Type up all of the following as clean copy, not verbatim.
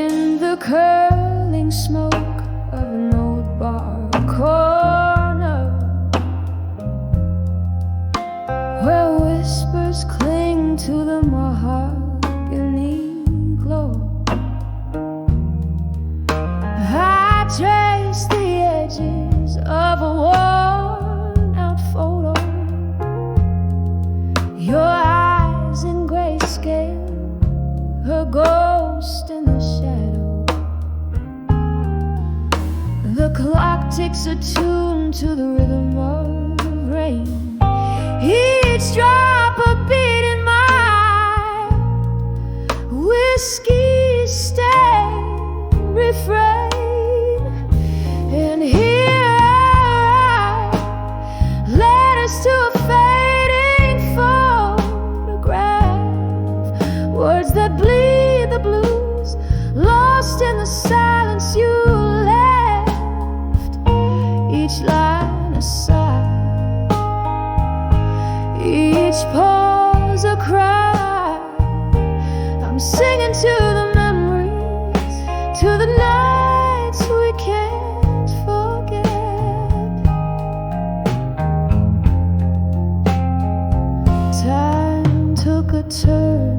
in the curling smoke of an old bar corner, where whispers cling to the mahogany glow. I trace the edges of a worn-out photo, your eyes in grayscale, her ghost in the shadow. The clock ticks attuned to the rhythm of rain, each drop a beat in my whiskey stained refrain. And here I write letters to a fading photograph, words that bleed the blues, lost in the silence you left, each line a sigh, each pause a cry. I'm singing to the memories, to the nights we can't forget. Time took a turn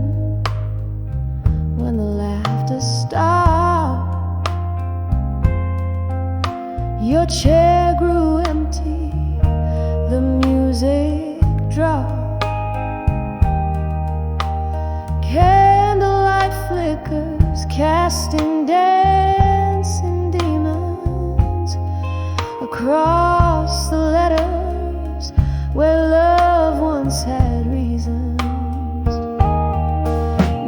when the laughter stopped. Your chair grew empty, the music dropped. Candlelight flickers, casting dancing demons across the letters where love once had reasons.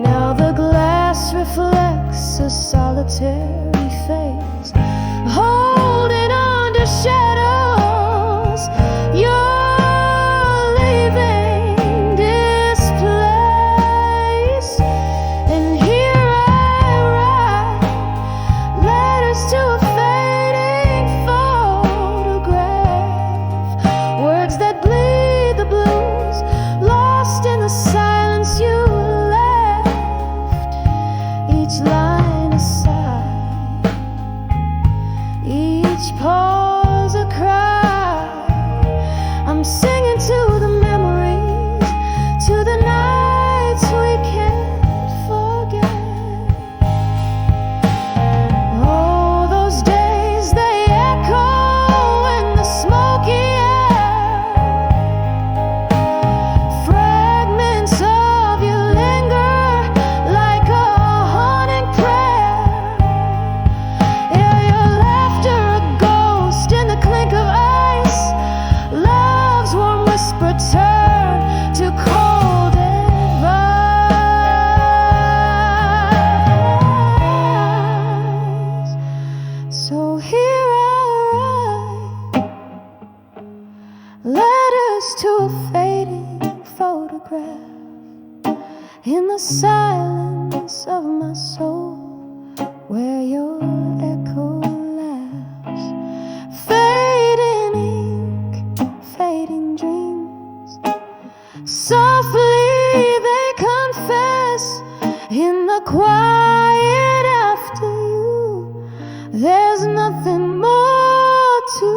Now the glass reflects a solitary face, holding under shadows. You're leaving this place, and here I write letters to a fading photograph, words that bleed the blues, lost in the silence you left, each line a sigh, each pause a cry. I'm singing to the memories, to the nights we can't forget. Oh, those days they echo in the smoky air. Fragments of you linger like a haunting prayer. Yeah, your laughter a ghost in the clink of ice. Love's warm whisper turn to cold advice. So here I write letters to a fading photograph, in the silence of my soul, where your echo laughs. Fading ink, fading dreams, softly they confess in the quiet after you. There's nothing more to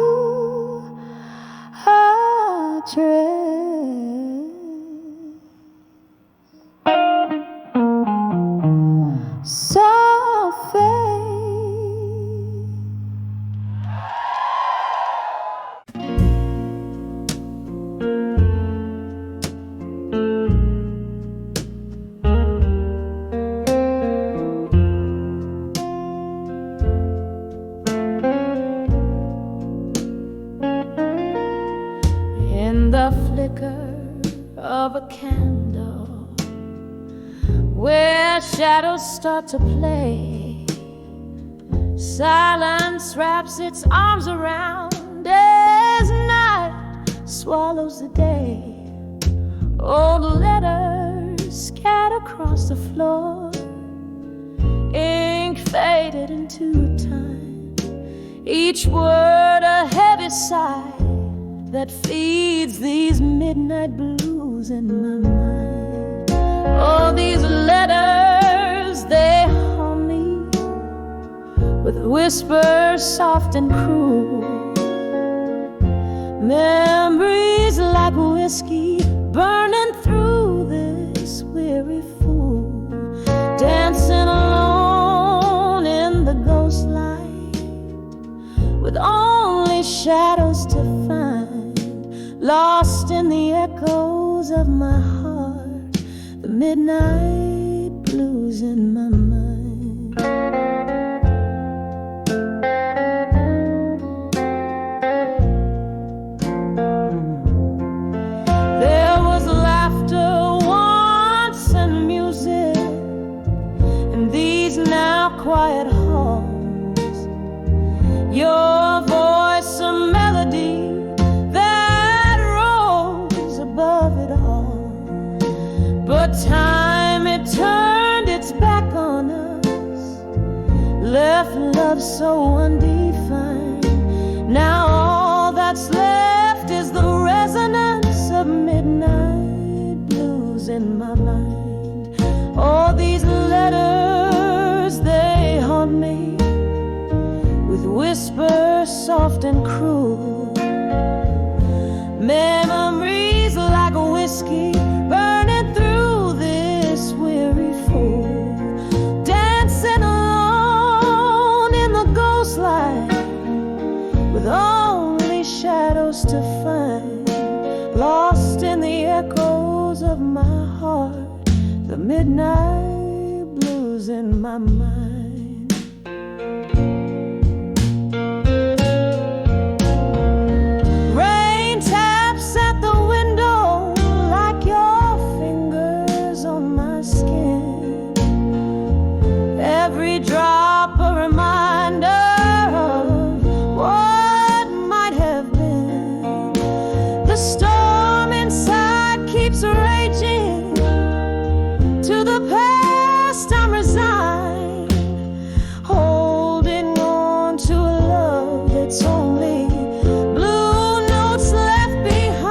address. In the flicker of a candle, where shadows start to play, silence wraps its arms around as night swallows the day. Old letters scattered across the floor, ink faded into time, each word a heavy sigh that feeds these midnight blues in my mind. Oh, these letters, they haunt me whisper soft and cruel. Memories like whiskey burning through this weary fool, dancing alone in the ghost light, with only shadows to find, lost in the echoes of my heart, the midnight blues in my mind. There was laughter once and music in these now quiet halls, your voice a melody that rose above it all. But time, it turned its back on us, left love so undefined. Now all that's left is the resonance of midnight blues in my mind. All these letters, they haunt me with whispers soft and cruel. Memories like whiskey burning through this weary fool, dancing alone in the ghost light, with only shadows to find, lost in the echoes of my heart, the midnight blues in my mind. Rain taps at the window like your fingers on my skin, every drop a reminder of what might have been. The storm inside keeps raging, to the past I'm resigned, holding on to a love that's only blue notes left behind.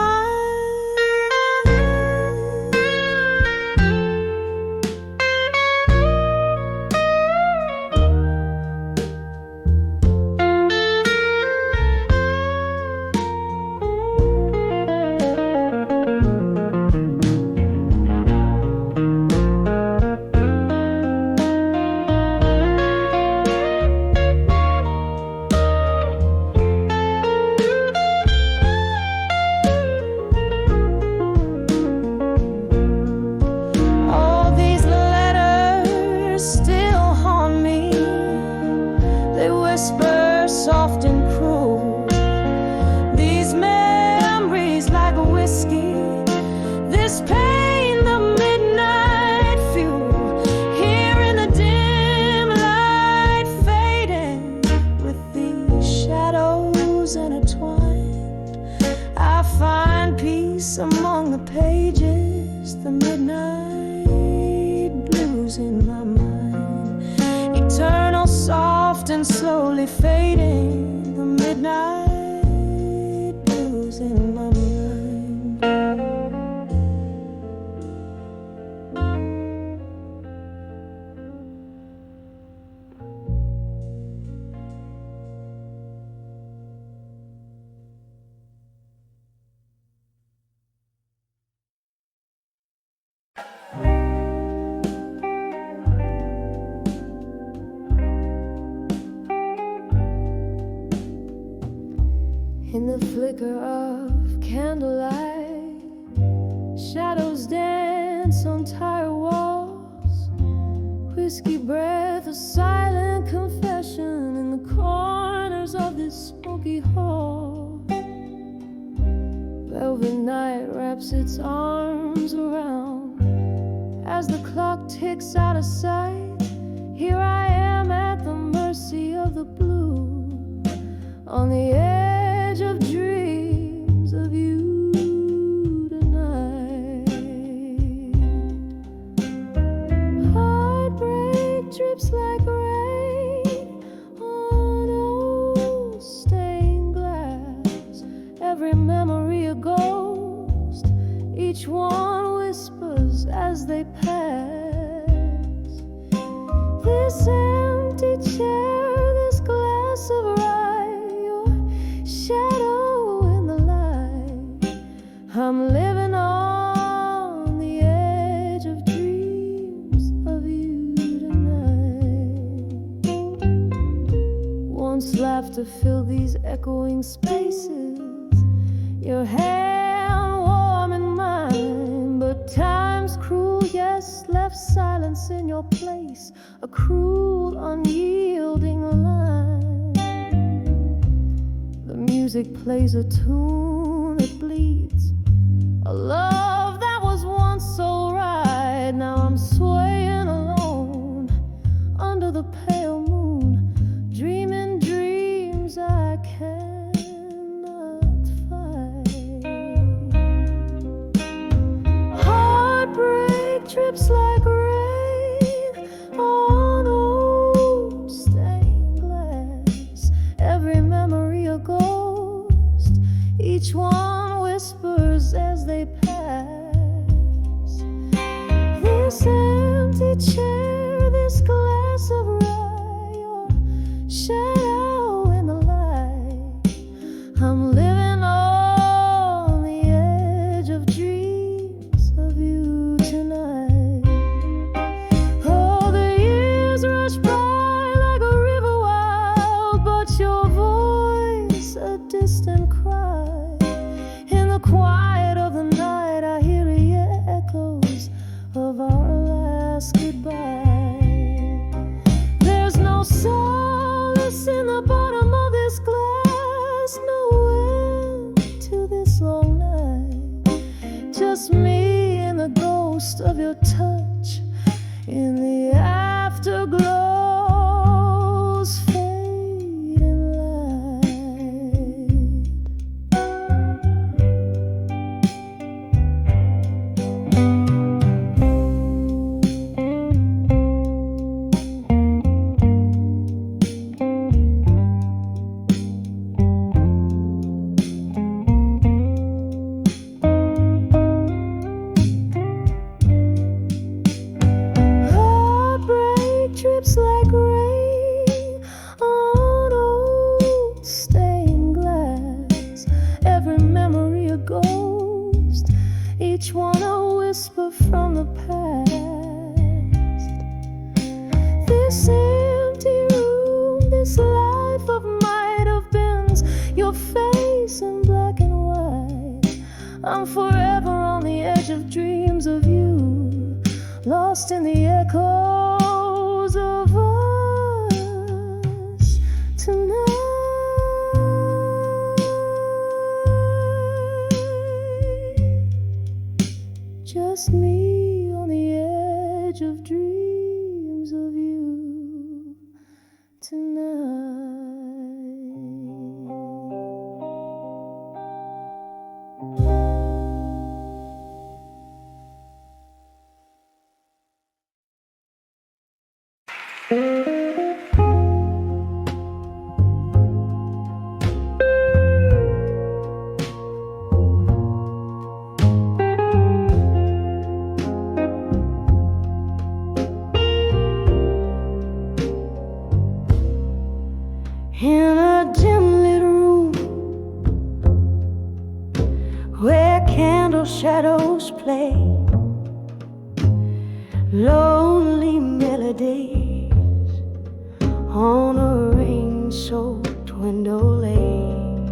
All these letters still haunt me, they whisper soft and cruel. These memories like whiskey, this pain the midnight fuel, here in the dim light fading, with these shadows intertwined, I find peace among the pages, the midnight blues in my mind, eternal, soft and slowly fading, the midnight blues in my mind. In the flicker of candlelight, shadows dance on tired walls, whiskey breath, a silent confession in the corners of this smoky hall. Velvet night wraps its arms around as the clock ticks out of sight. Here I am at the mercy of the blue, on the edge of dreams of you tonight. Heartbreak drips like rain on old stained glass, every memory a ghost, each one whispers as they pass. This empty chair, this glass once laughter filled these echoing spaces. Your hand warm in mine, but time's cruel, yes, left silence in your place, a cruel, unyielding line. The music plays a tune that bleeds, a love that was once so right. Now I'm swaying alone under the pale moon, dreaming dreams I cannot fight. Heartbreak drips like rain on old stained glass, every memory a ghost, each one whispers as they pass. This empty chair, this glass of rye, your shadow in the light. I'm living on the edge of dreams of you tonight. Oh, the years rush by like a river wild, but your voice a distant cry. In the quiet of the night, I hear the echoes of our last goodbye. There's no solace in the bottom of this glass, no end to this long night. Just me and the ghost of your touch in the afterglow's fading light. Heartbreak drips like rain on old stained glass, every memory a ghost, each one a whisper from the past. This empty room, this life of might have beens, your face in black and white. I'm forever on the edge of dreams of you, lost in the echoes of us tonight. Just me on the edge of dreams of you tonight. In a dim lit room where candle shadows play lonely melodies on a rain-soaked window lane,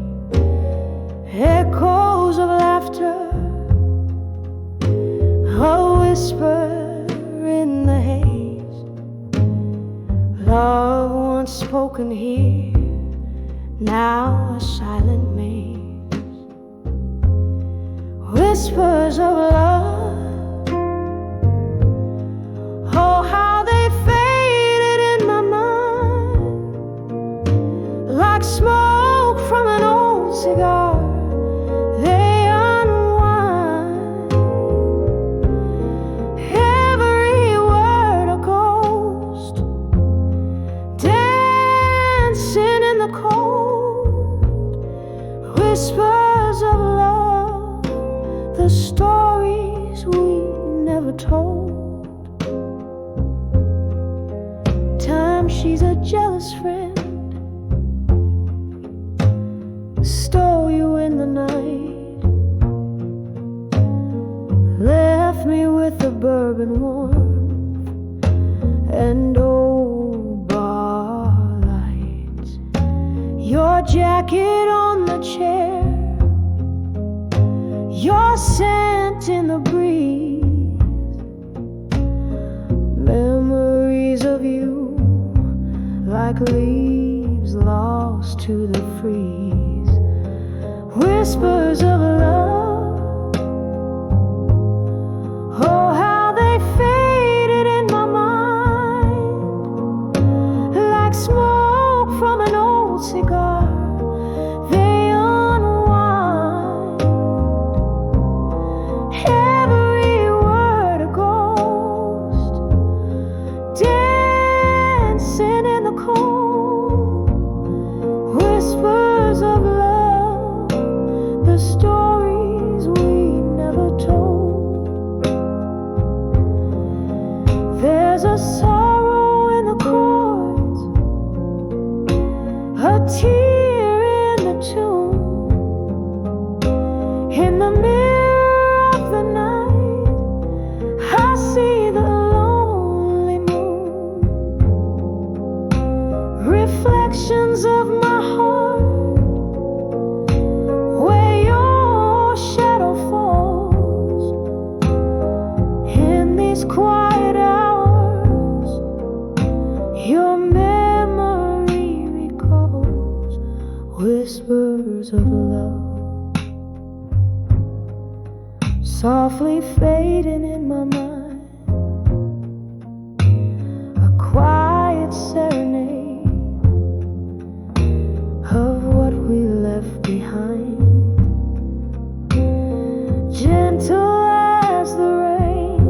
echoes of laughter, a whisper in the haze, love once spoken here, now a silent maze. Whispers of love, oh how they faded in my mind, like smoke from an old cigar. They unwind, every word a ghost, dancing in the cold. Whispers of love, the stories we never told. Time, she's a jealous friend, stole you in the night, left me with the bourbon warmth and old bar lights. your jacket on the chair, your scent in the breeze, memories of you like leaves lost to the freeze, whispers of love, oh how they faded in my mind, like smoke from an old cigar. They unwind, every word a ghost, dancing in the cold, whispers of love, the stories we never told. There's a sorrow in the chords, a tear in the tune, in the mirror of the night I see the lonely moon, reflections of my heart where your shadow falls. In these quiet hours your memory recalls whispers of love, softly fading in my mind, a quiet serenade of what we left behind, gentle as the rain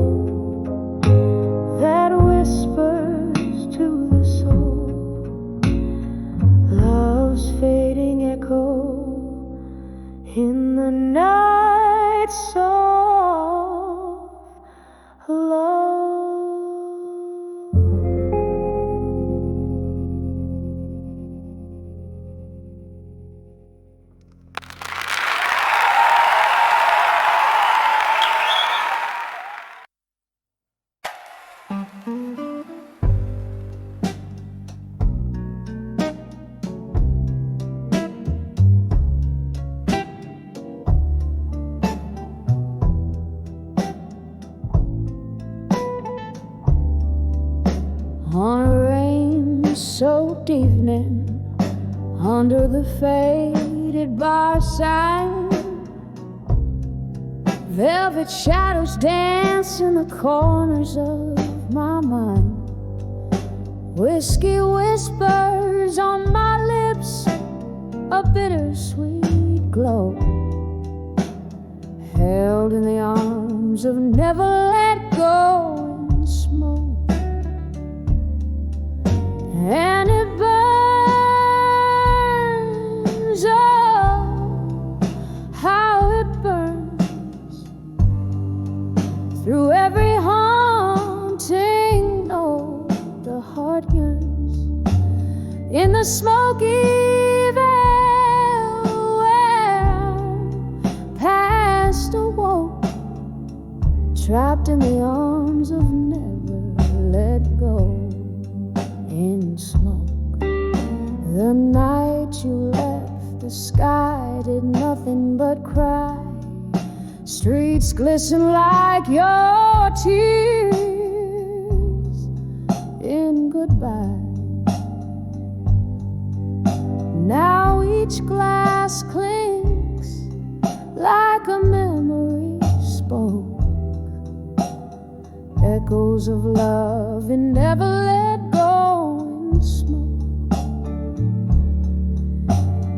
that whispers to the soul, love's fading echo in the night soft love. On a rain-soaked evening, under the faded bar sign, velvet shadows dance in the corners of my mind. Whiskey whispers on my lips, a bittersweet glow, held in the arms of never let go and smoke. And it burns, oh, how it burns, through every haunting note the heart yearns, in the smoky veil where past awoke, trapped in the arms of never let go. In smoke, the night you left, the sky did nothing but cry. Streets glisten like your tears in goodbye. Now each glass clinks like a memory spoke, echoes of love and never let go in smoke.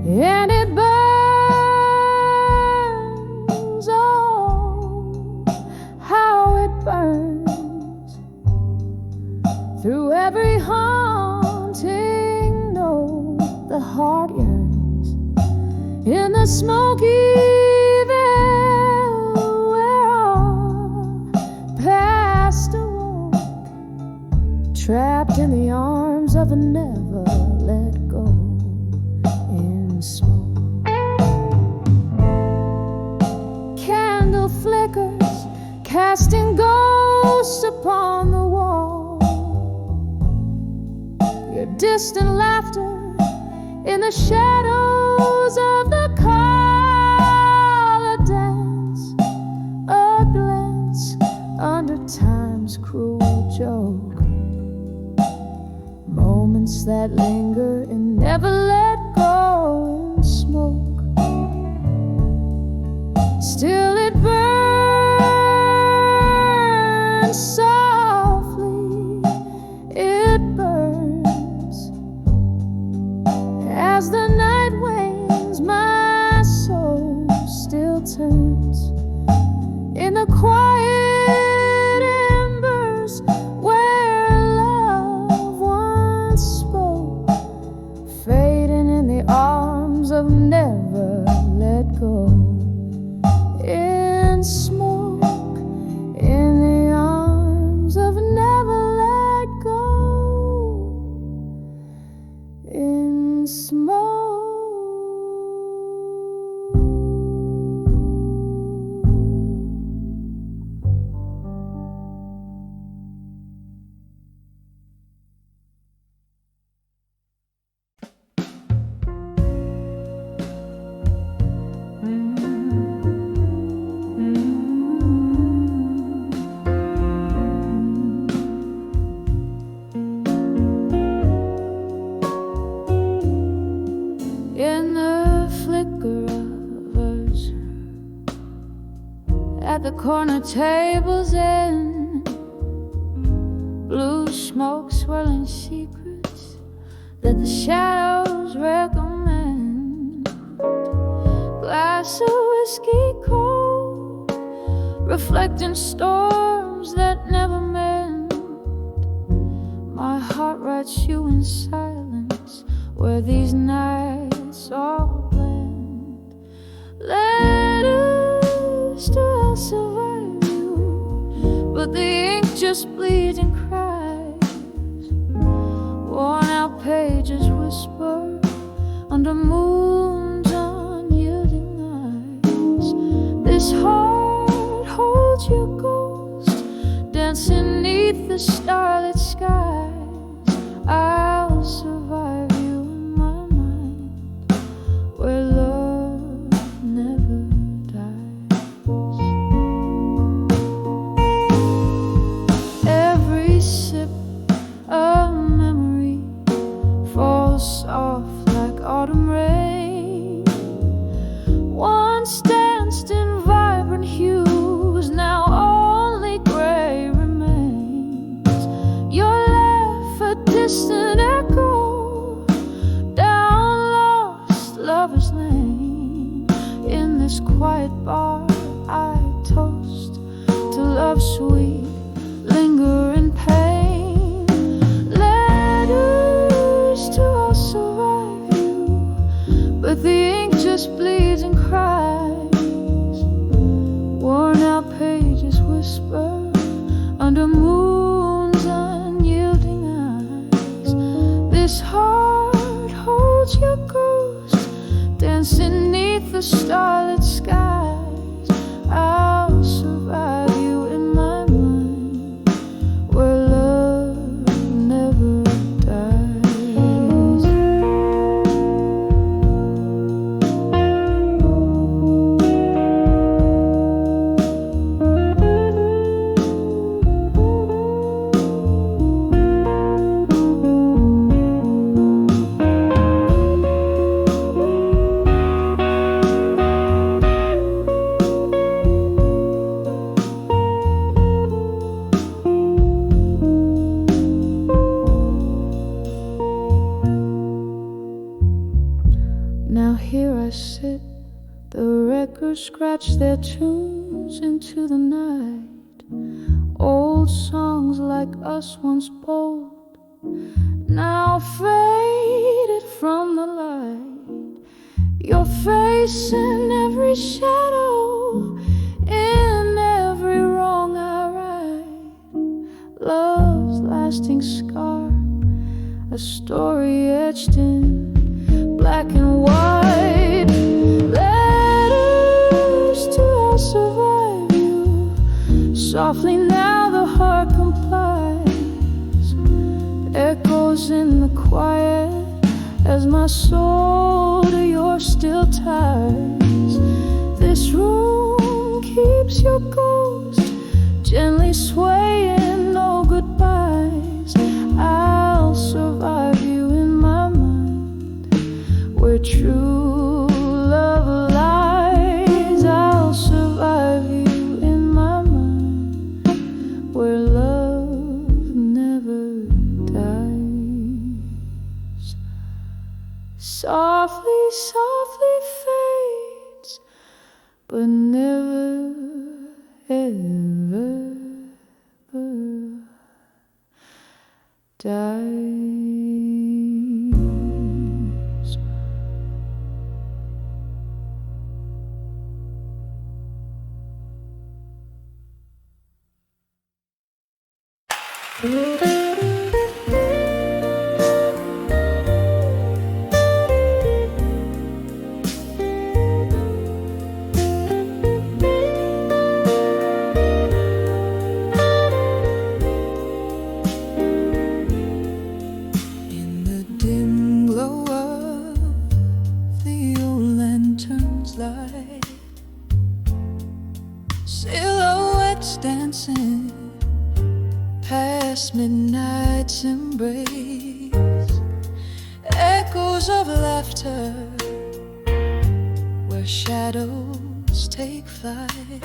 And it burns, oh, how it burns, through every haunting note the heart yearns, in the smoky veil where our past awoke, trapped in the arms of a never let go in smoke. Candle flickers, casting ghosts upon the wall. Your distant laughter in the shadows of the color dance, a glance under time's cruel joke, moments that linger and never let go and smoke. Still it burns softly, it burns as the night wanes. My soul still turns in the quiet embers where love once spoke, fading in the arms of never let go. In smoke, in the arms of never let go. In smoke. In the flicker of us at the corner table's end, blue smoke swirling secrets that the shadows recommend. Glass of whiskey cold, reflecting storms that never mend. My heart writes you in silence where these nights all blend. Letters to I'll survive you, but the ink just bleeds and cries. Worn out pages whisper under moon's unyielding eyes. This heart holds your ghost, dancing neath the starlit skies. I'll survive you in my mind, where love never dies. Every sip of memory falls soft like autumn rain. Once danced in vibrant hues, now only gray remains. Your laugh, a distant echo down lost lovers' lane. In this quiet bar I toast to love sweet, lingering pain. Letters to I'll survive you, but the ink just bleeds and cries. Worn out pages whisper under moon's unyielding eyes. This heart holds your ghost, dancing neath the starlit skies. I'll survive you in my mind, where love never dies. Now here I sit, the records scratch their tunes into the night. Old songs like us once bold, now faded from the light. Your face in every shadow, in every wrong I write. Love's lasting scar, a story etched in black and white. Letters to I'll survive you, softly now the heart complies. Echoes in the quiet as my my soul to your still ties. This room keeps your ghost gently swaying, no goodbyes. I'll survive you in my mind, where true love lies. I'll survive you in my mind, where love never dies. Softly, softly fades, but never, ever, ever dies. Silhouettes dancing past midnight's embrace, echoes of laughter where shadows take flight.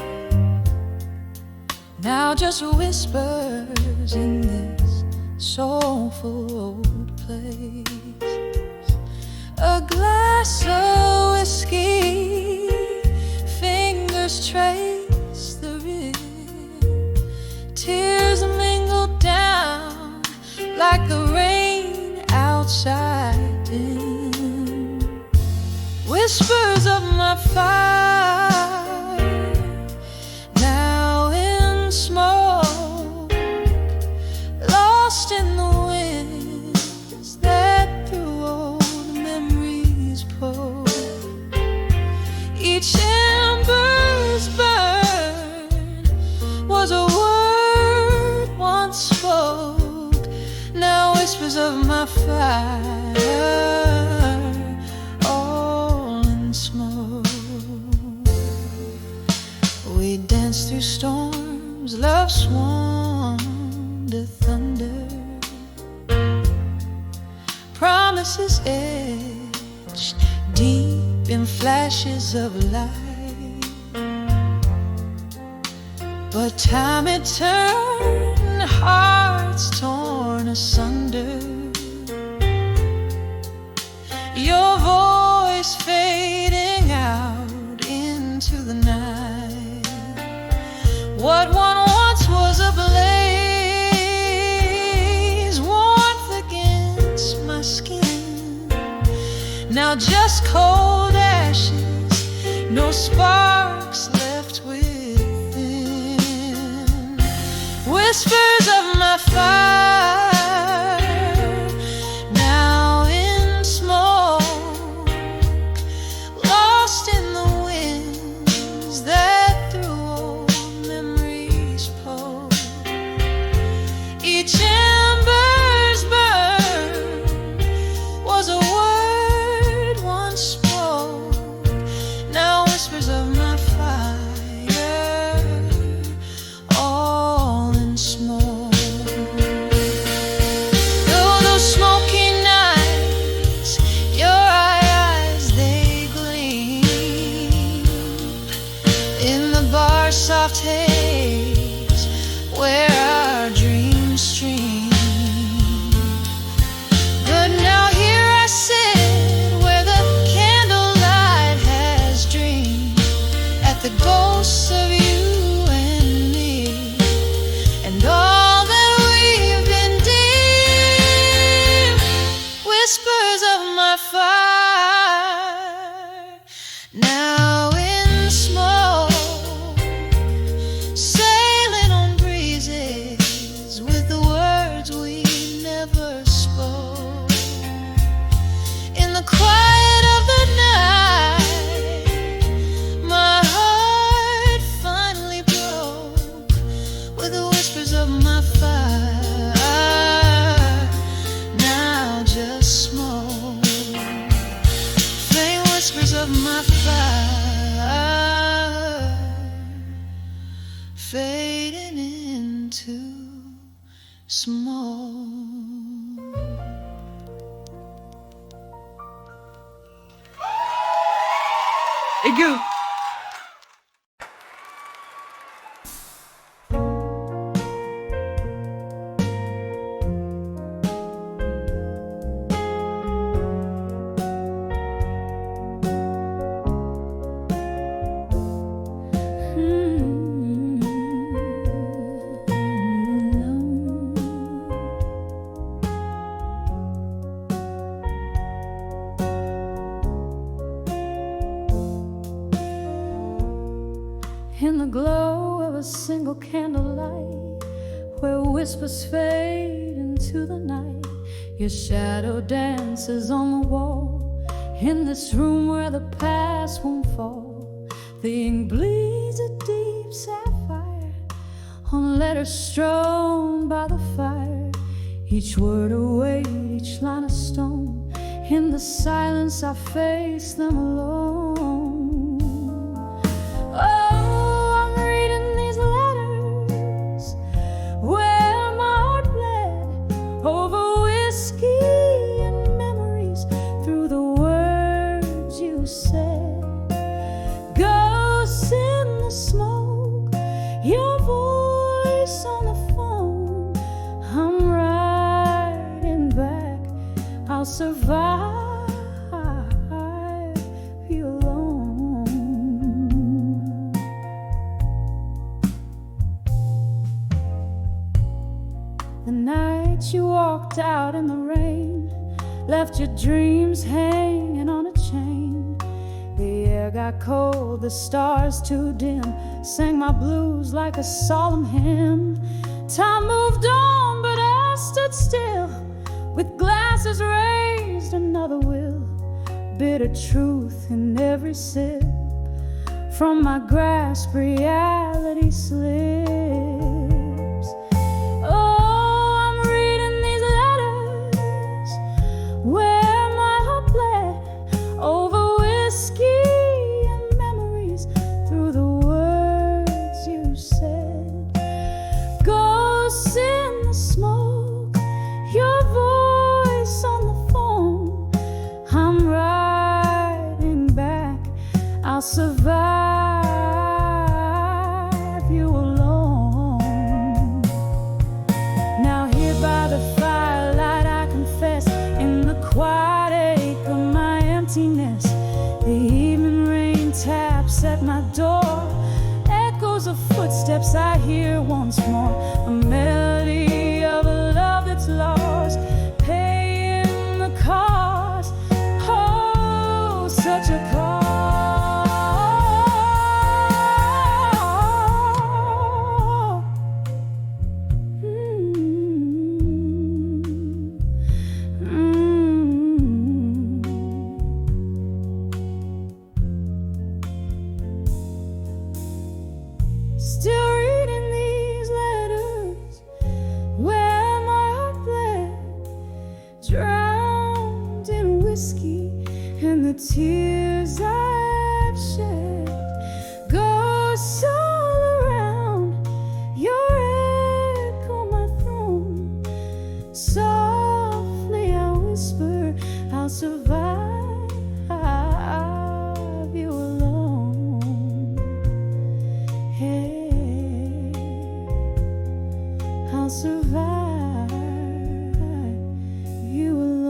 Now just whispers in this soulful old place. A glass of whiskey, fingers trace the rim, tears mingle down like the rain outside dim. Whispers of my fire, now in smoke, lost in the winds that through old memories poke. Each ember's burn was a word once spoke, now whispers of my fire, all in smoke. We danced through storms, love swung to thunder, promises etched deep in flashes of light. But time it turned, hearts torn asunder. Your voice fading out into the night. What one once was a blaze, warmth against my skin, now just cold ashes, no sparks left within. Whispers of my fire, now in smoke, lost in the winds that through old memories poke. Each ember's burn was a word once spoke, now whispers of my fire, all in smoke. my fire fading into smoke. Thank you. In the glow of a single candlelight, where whispers fade into the night, your shadow dances on the wall. In this room where the past won't fall, the ink bleeds a deep sapphire on letters strewn by the fire. Each word a weight, each line a stone. In the silence I face them alone. Over whiskey and memories, through the words you said. Ghosts in the smoke, your voice on the phone. I'm riding back, I'll survive you alone. The night you walked out in the rain, left your dreams hanging on a chain. The air got cold, the stars too dim, sang my blues like a solemn hymn. Time moved on, but I stood still, with glasses raised, another will. Bitter truth in every sip, from my grasp reality slips. Where my heart bled, over whiskey and memories, through the words you said. Ghosts in the smoke, your voice on the phone. I'm riding back, I'll survive you alone. Now here by the firelight I confess, in the quiet ache of my emptiness, the evening rain taps at my door. Echoes of footsteps I hear once more, a melody of a love that's lost, paying the cost. Oh, such a cost. Still reading these letters, where my heart bled, drowned in whiskey and the tears I've shed. Ghosts all around, your echo my throne. Softly I whisper, I'll survive you alone. Hey, I'll survive you alone.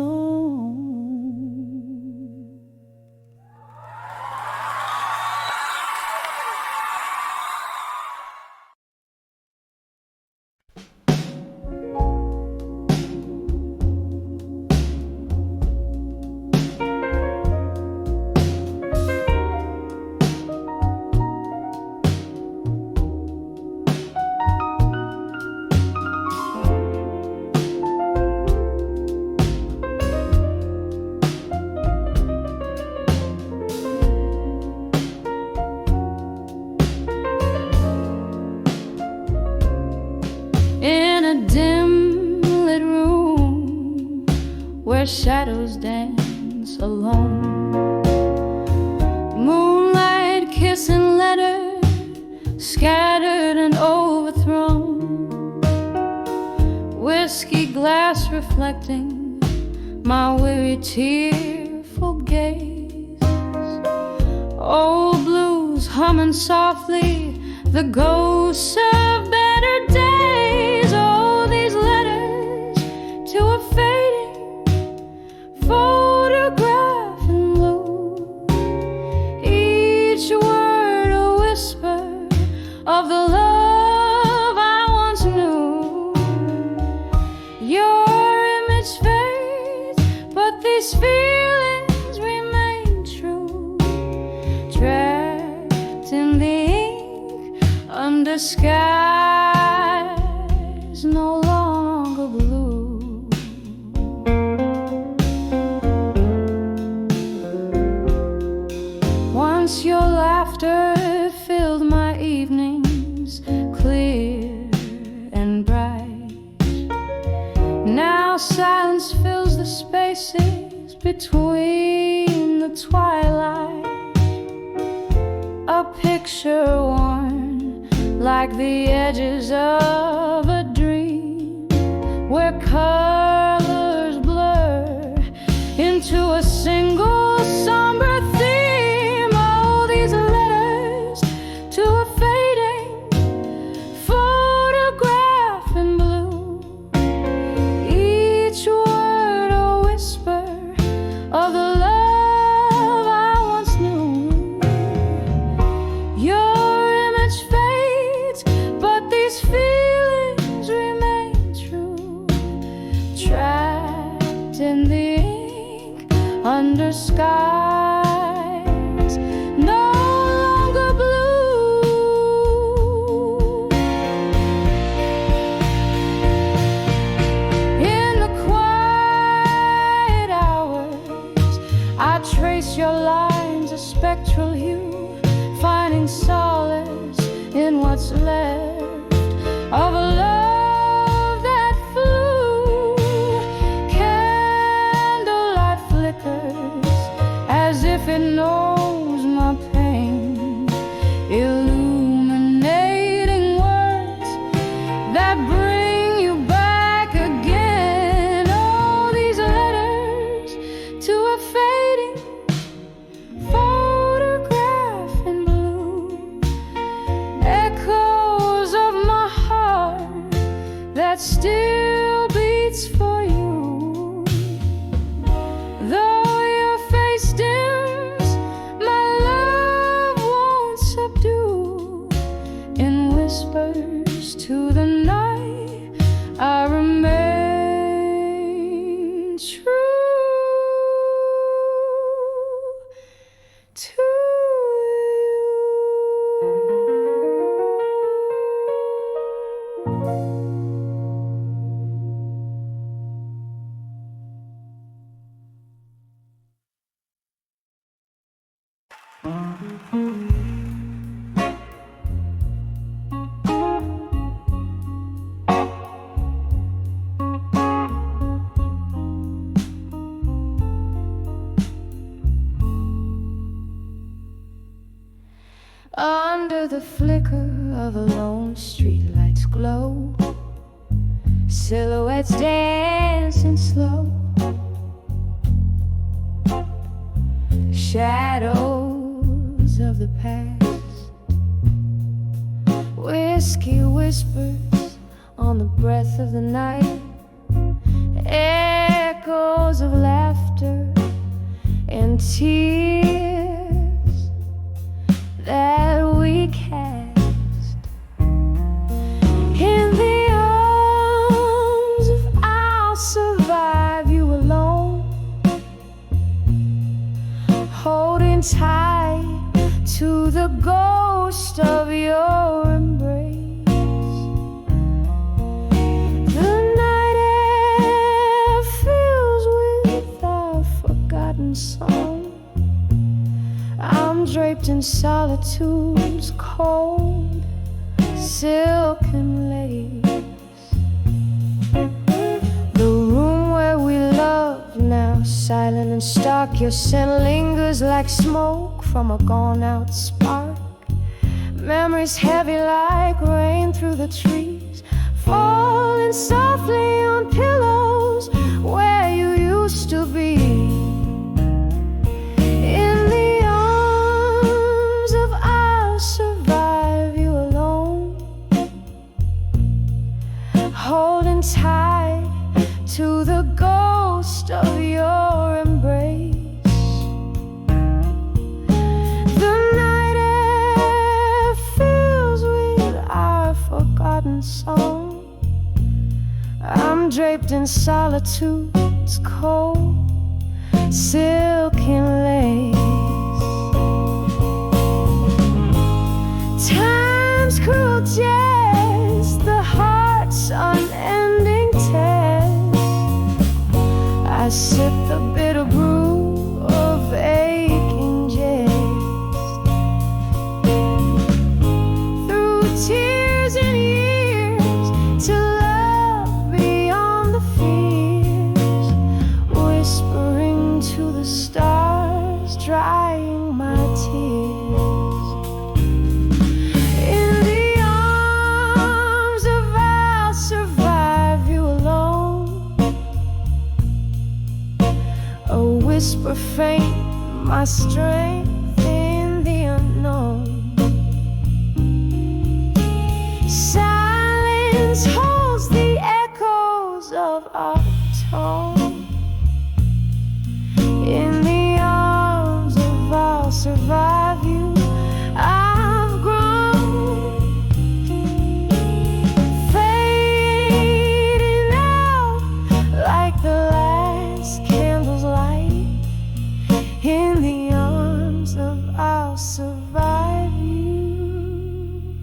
In a dim lit room where shadows dance alone, kiss and letter, scattered and overthrown. Whiskey glass reflecting my weary, tearful gaze. Old blues humming softly, the ghosts of better days. Oh, these letters to a fading photograph in blue. Each word a whisper of the love I once knew. Your image fades, but these feelings remain true. Trapped in the ink under skies no longer blue. Once your laughter filled my evenings, clear and bright. Now silence fills the spaces between the twilight. A picture worn like the edges of a dream, where colors blur into a single somber theme. Oh, these letters to a fading photograph in blue. Each word a whisper of the love I once knew. Your image fades, but these feelings remain true. Trapped in the ink under skies no longer blue. In the quiet hours, I trace your lines, a spectral hue, finding solace in what's left of a love that flew. Candlelight flickers as if it knows my pain, illuminating words that bring you back again. Oh, these letters to a fading photograph in blue. Echoes of my heart that still beats for you. Though your face dims, my love won't subdue. In whispers to the night, I remain true to you. Under the flicker of a lone streetlight's glow, silhouettes dancing slow, shadows of the past. Whiskey whispers on the breath of the night, echoes of laughter and tears that we cast in the arms of I'll survive you alone, holding tight to the ghost of your embrace. The night air fills with our forgotten song. I'm draped in solitude's cold silken lace. The room where we loved, now silent and stark, your scent lingers like smoke from a gone out spark. Memories heavy like rain through the trees, falling softly on pillows where you used to be. In the arms of I'll survive you alone, holding tight to the ghost of your embrace. The night air fills with our forgotten song. I'm draped in solitude's cold silken lace. Time's cruel jest, the heart's unending test. I sip the bitter brew of aching jest. Through tears and years, to love beyond the fears, whispering to the stars, drying my tears. In the arms of I'll survive you alone, a whisper faint, my strength in the unknown. Silence holds the echoes of our tone. In the arms of I'll survive you, I've grown, fading out like the last candle's light. In the arms of I'll survive you.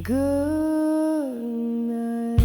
Good night.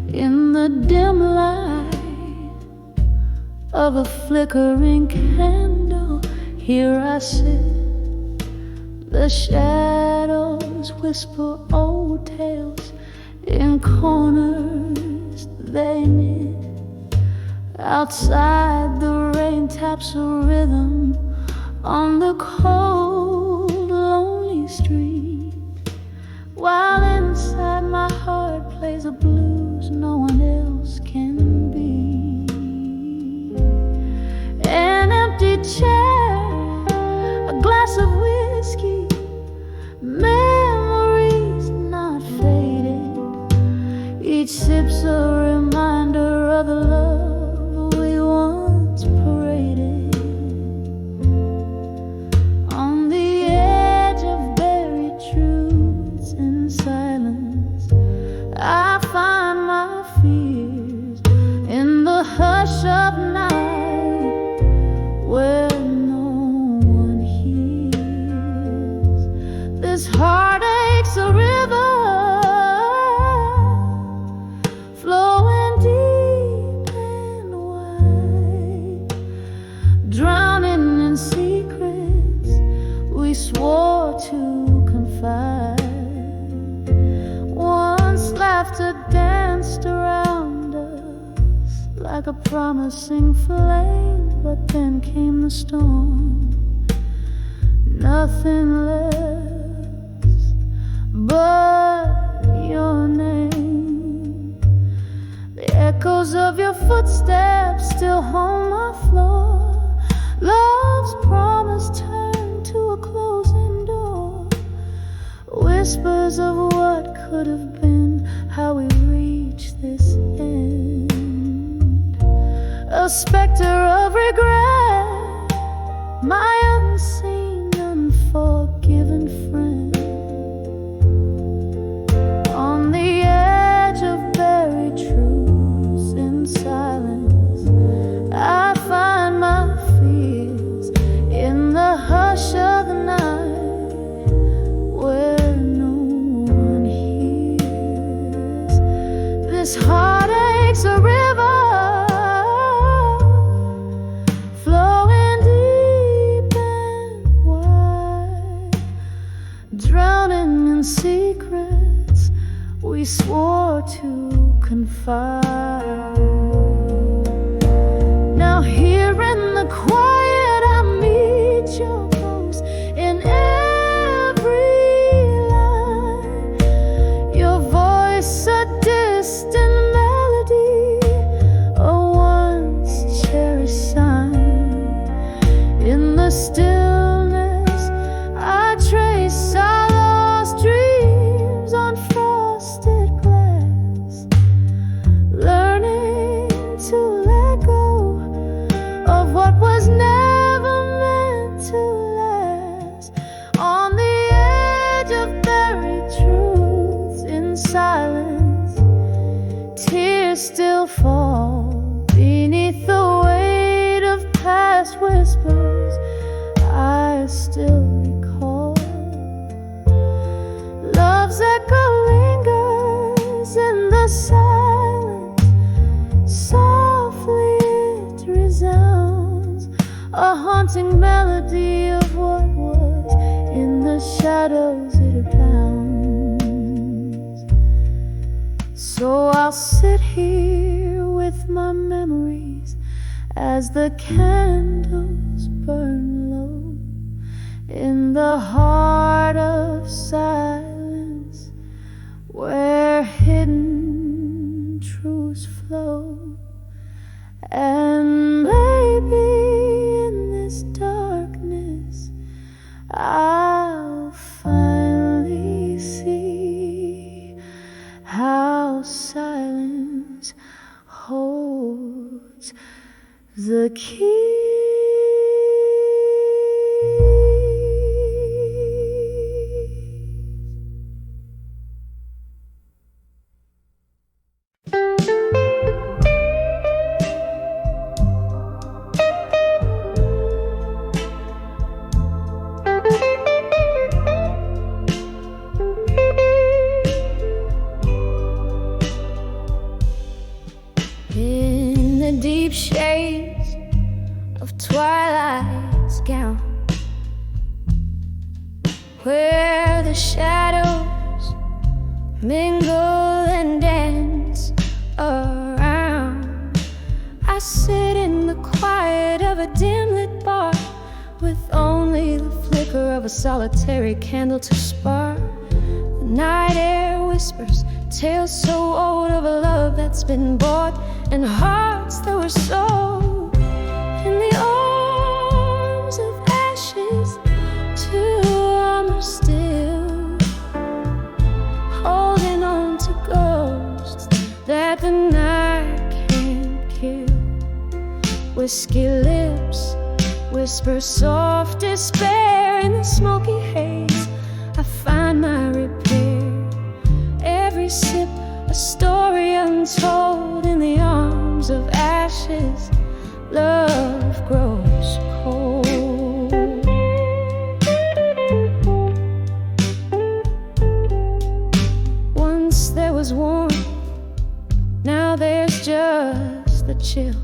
In the dim light of a flickering candle, here I sit. The shadows whisper old tales in corners they knit. Outside the rain taps a rhythm on the cold, lonely street, while inside my heart plays a blues no one else can be. An empty chair, a glass of whiskey, memories not faded. Each sip's a reminder of the love we once paraded. On the edge of buried truths in silence, I find my fears in the hush of night, where no one hears. This heartache's a river flowing deep and wide, drowning in secrets we swore to confide. Once laughter danced around us like a promising flame, but then came the storm. Nothing left but your name. The echoes of your footsteps still haunt my floor. Love's promise turned to a closing door. Whispers of what could have been, how we reached this end. the specter of regret, my unseen, unforgiven friend. On the edge of buried truths in silence, I find my fears in the hush of the night, where no one hears. This heartache's a river flowing deep and wide, drowning in secrets we swore to confide. Now here in the quiet I meet your ghost in every line. Your voice a distant melody, a once cherished sign. In the stillness I trace our lost dreams on frosted glass, learning to let go of what was never meant to last. On the edge of buried truths in silence, tears still fall beneath the weight of past whispers I still recall. Love's echo lingers in the silence, softly it resounds, a haunting melody of what was. In the shadows it abounds. So I'll sit here with my memories as the candles burn low, in the heart of silence, where hidden truths flow. And maybe in this darkness I'll finally see how silence holds the key. In the deep shades of twilight's gown, where the shadows mingle and dance around, I sit in the quiet of a dim-lit bar, with only the flicker of a solitary candle to spark. The night air whispers tales so old of a love that's been bought, and hearts that were sold in the arms of ashes, too warm or still, holding on to ghosts that the night can't kill. Whiskey lips whisper soft despair in the smoky haze. I find my repair. Every sip a story untold, in the arms of ashes love grows cold. Once there was warmth, now there's just the chill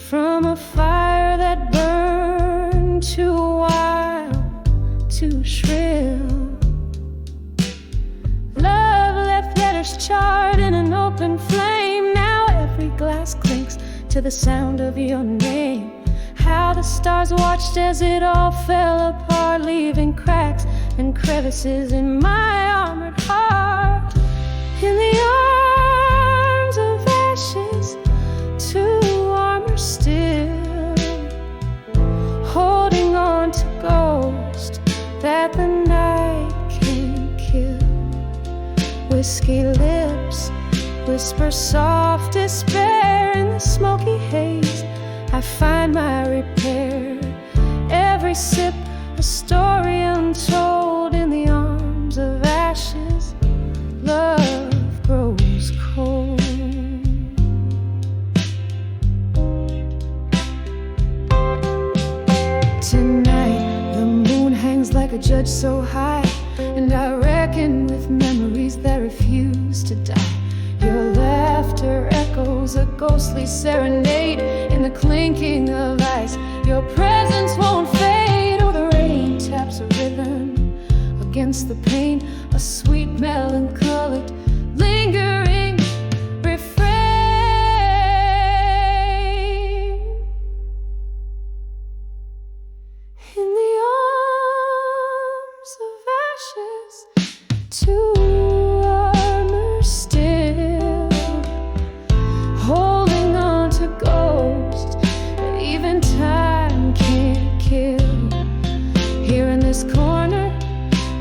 from a fire that burned too wild, too shrill. Love left letters charred in an open flame. Now every glass clinks to the sound of your name. How the stars watched as it all fell apart, leaving cracks and crevices in my armored heart. In the arms of ashes, too warm or still, holding on to ghosts that the night can't kill. Whiskey lips whisper soft despair smoky haze, I find my repair. Every sip a story untold. In the arms of ashes, love grows cold. Tonight the moon hangs like a judge so high, and I reckon with memories that refuse to die. Your laughter echoes a ghostly serenade in the clinking of ice. Your presence won't fade. Oh, the rain taps a rhythm against the pain, a sweet melancholic lingering refrain. In the arms of ashes, two armor still, holding on to ghosts that even time can't kill. Here in this corner,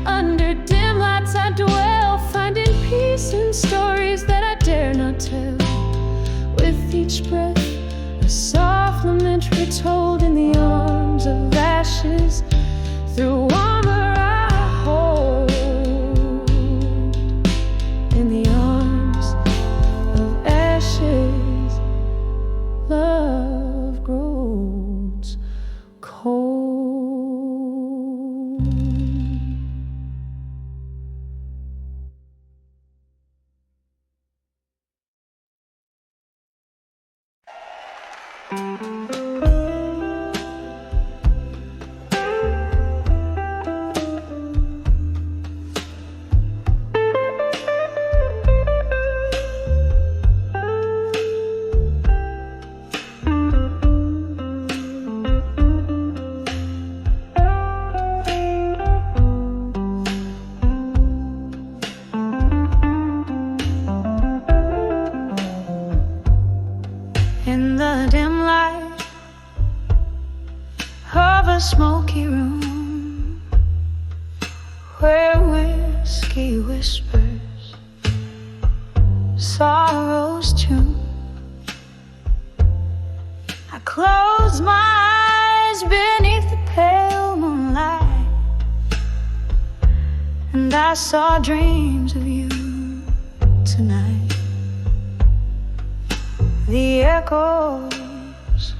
under dim lights I dwell, finding peace in stories that I dare not tell. With each breath, a soft lament retold. In the arms of ashes, through armor I hold. In the arms of ashes, love grows cold. In the dim light of a smoky room, where whiskey whispers sorrow's tune, I closed my eyes beneath the pale moonlight, and I saw dreams of you tonight. The echoes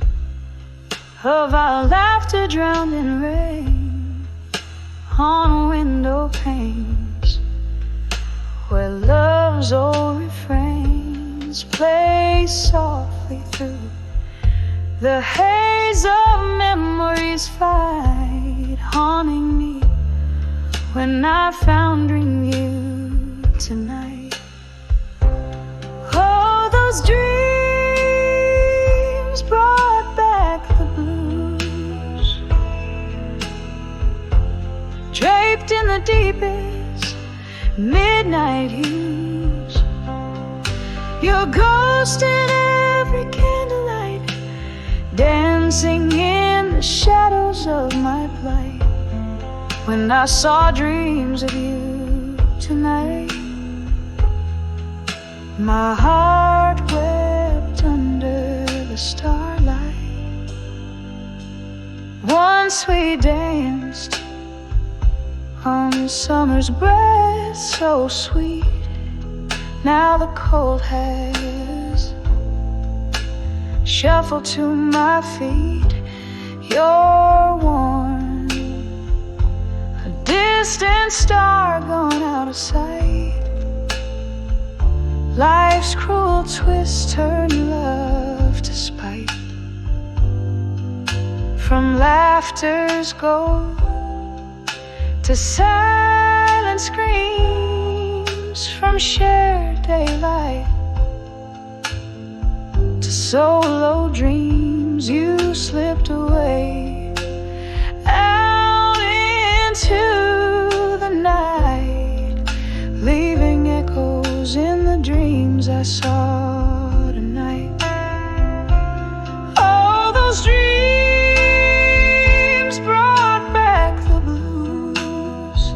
of our laughter drowned in rain on window panes, where love's old refrains play softly through the haze of memories fight, haunting me when I found dream you tonight. Oh, those dreams brought back the blues, draped in the deepest midnight hues. Your ghost in every candlelight, dancing in the shadows of my plight. When I saw dreams of you tonight, my heart wept under the starlight. Once we danced on summer's breath so sweet, now the cold has shuffled to my feet. You're worn, a distant star gone out of sight. Life's cruel twist turned love to spite. From laughter's gold to silent screams, from shared daylight to solo dreams, you slipped away out into the night, leaving echoes in the dreams I saw tonight. Oh, those dreams brought back the blues,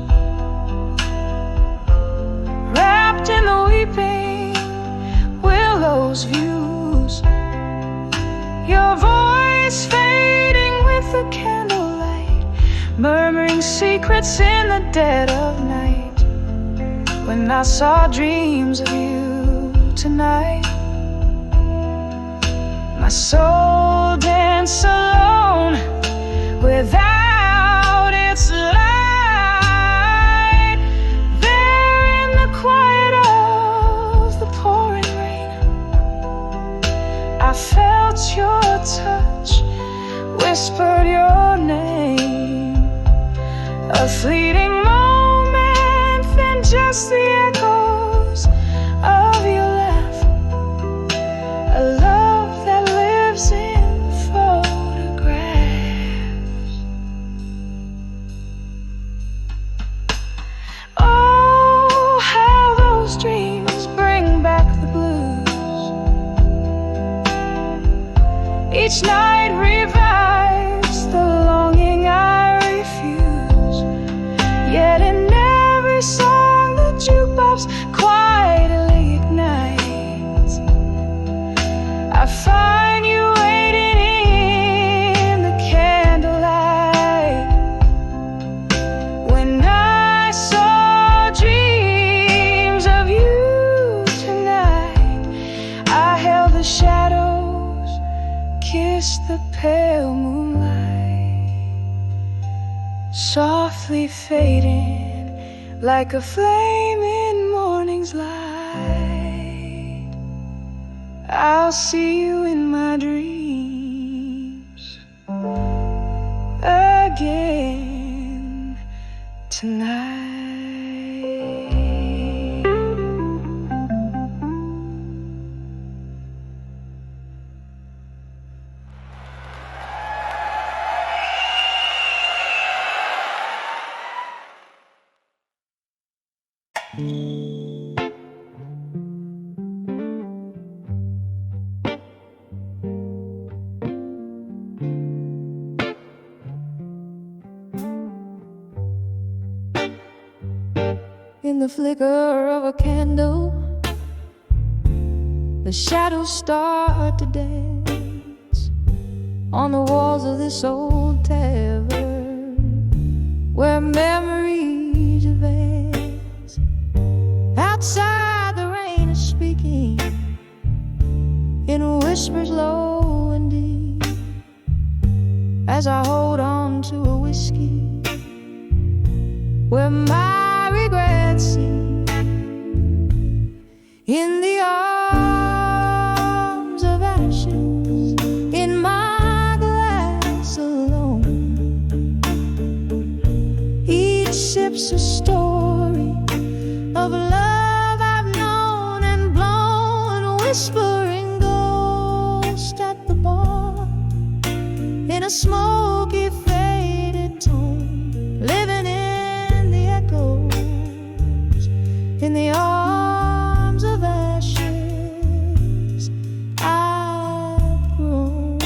wrapped in the weeping willows' views. eyes fading with the candlelight, murmuring secrets in the dead of night. When I saw dreams of you tonight, my soul danced alone without its light. There in the quiet of the pouring rain, I felt your touch, whispered your name. A fleeting moment, then just the echoes of your laugh. A love that lives in photographs. Oh, how those dreams bring back the blues. Each night revives the longing I refuse. Yet in every song the jukebox quietly ignites. I find you waiting in the candlelight. When I saw dreams of you tonight, I held the shadows, kissed the pale moonlight, softly fading like a flame in morning's light. I'll see you in my dreams again tonight. In the flicker of a candle, the shadows start to dance on the walls of this old tavern where memories advance. Outside the rain is speaking in whispers low and deep as I hold on to a whiskey where my regrets seem. In the arms of ashes, in my glass alone, each sip's a story of love I've known and blown, a whispering ghost at the bar in a smoky faded tone, living in the echoes. In the arms of ashes, I've grown.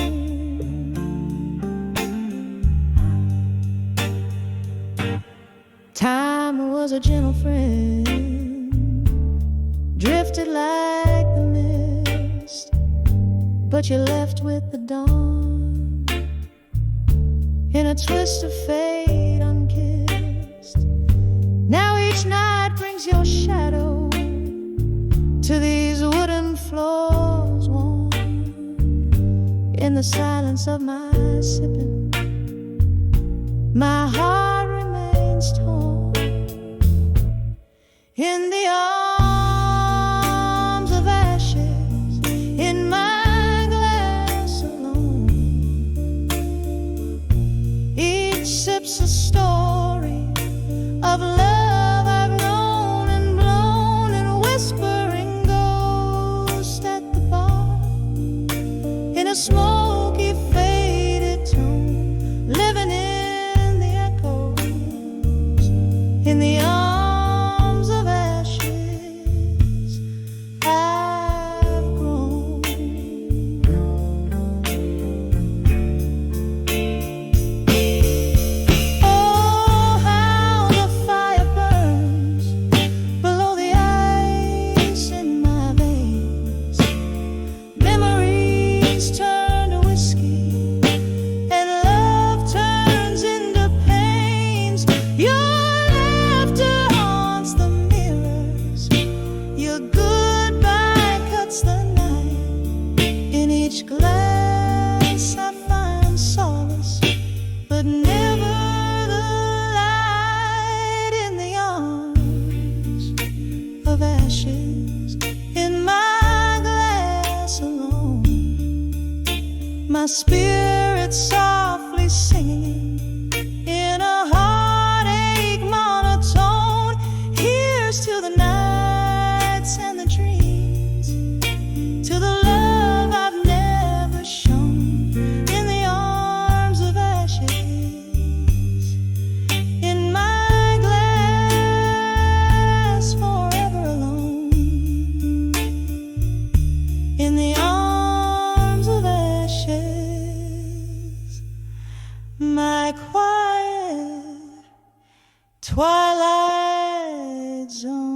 Time was a gentle friend, drifted like the mist, but you left with the dawn in a twist of fate unkissed. Now each night brings your shadow to these wooden floors warm. In the silence of my sipping, my heart remains torn. In the arms of ashes, in my glass alone, each sip's a story of love I've known and blown, and a whispering ghost at the bar in a smoky faded tone, living in the echoes. In the arms of ashes, ashes in my glass alone. My spirit softly singing in a heartache monotone. Here's to the nights and the dreams, to the love I've never shown. In the arms of ashes, in my glass, forever alone. In the arms of ashes, my quiet twilight zone.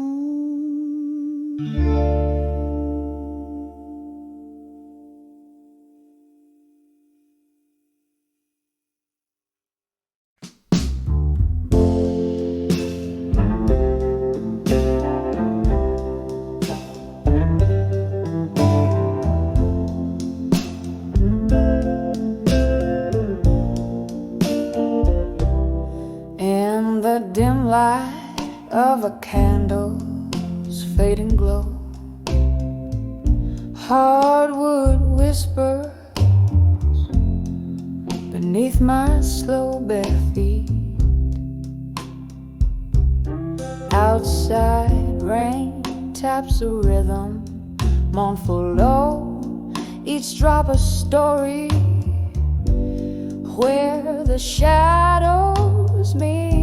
In the dim light of a candle's fading glow, hardwood whispers beneath my slow bare feet. Outside rain taps a rhythm, mournful low, each drop a story, where the shadows meet.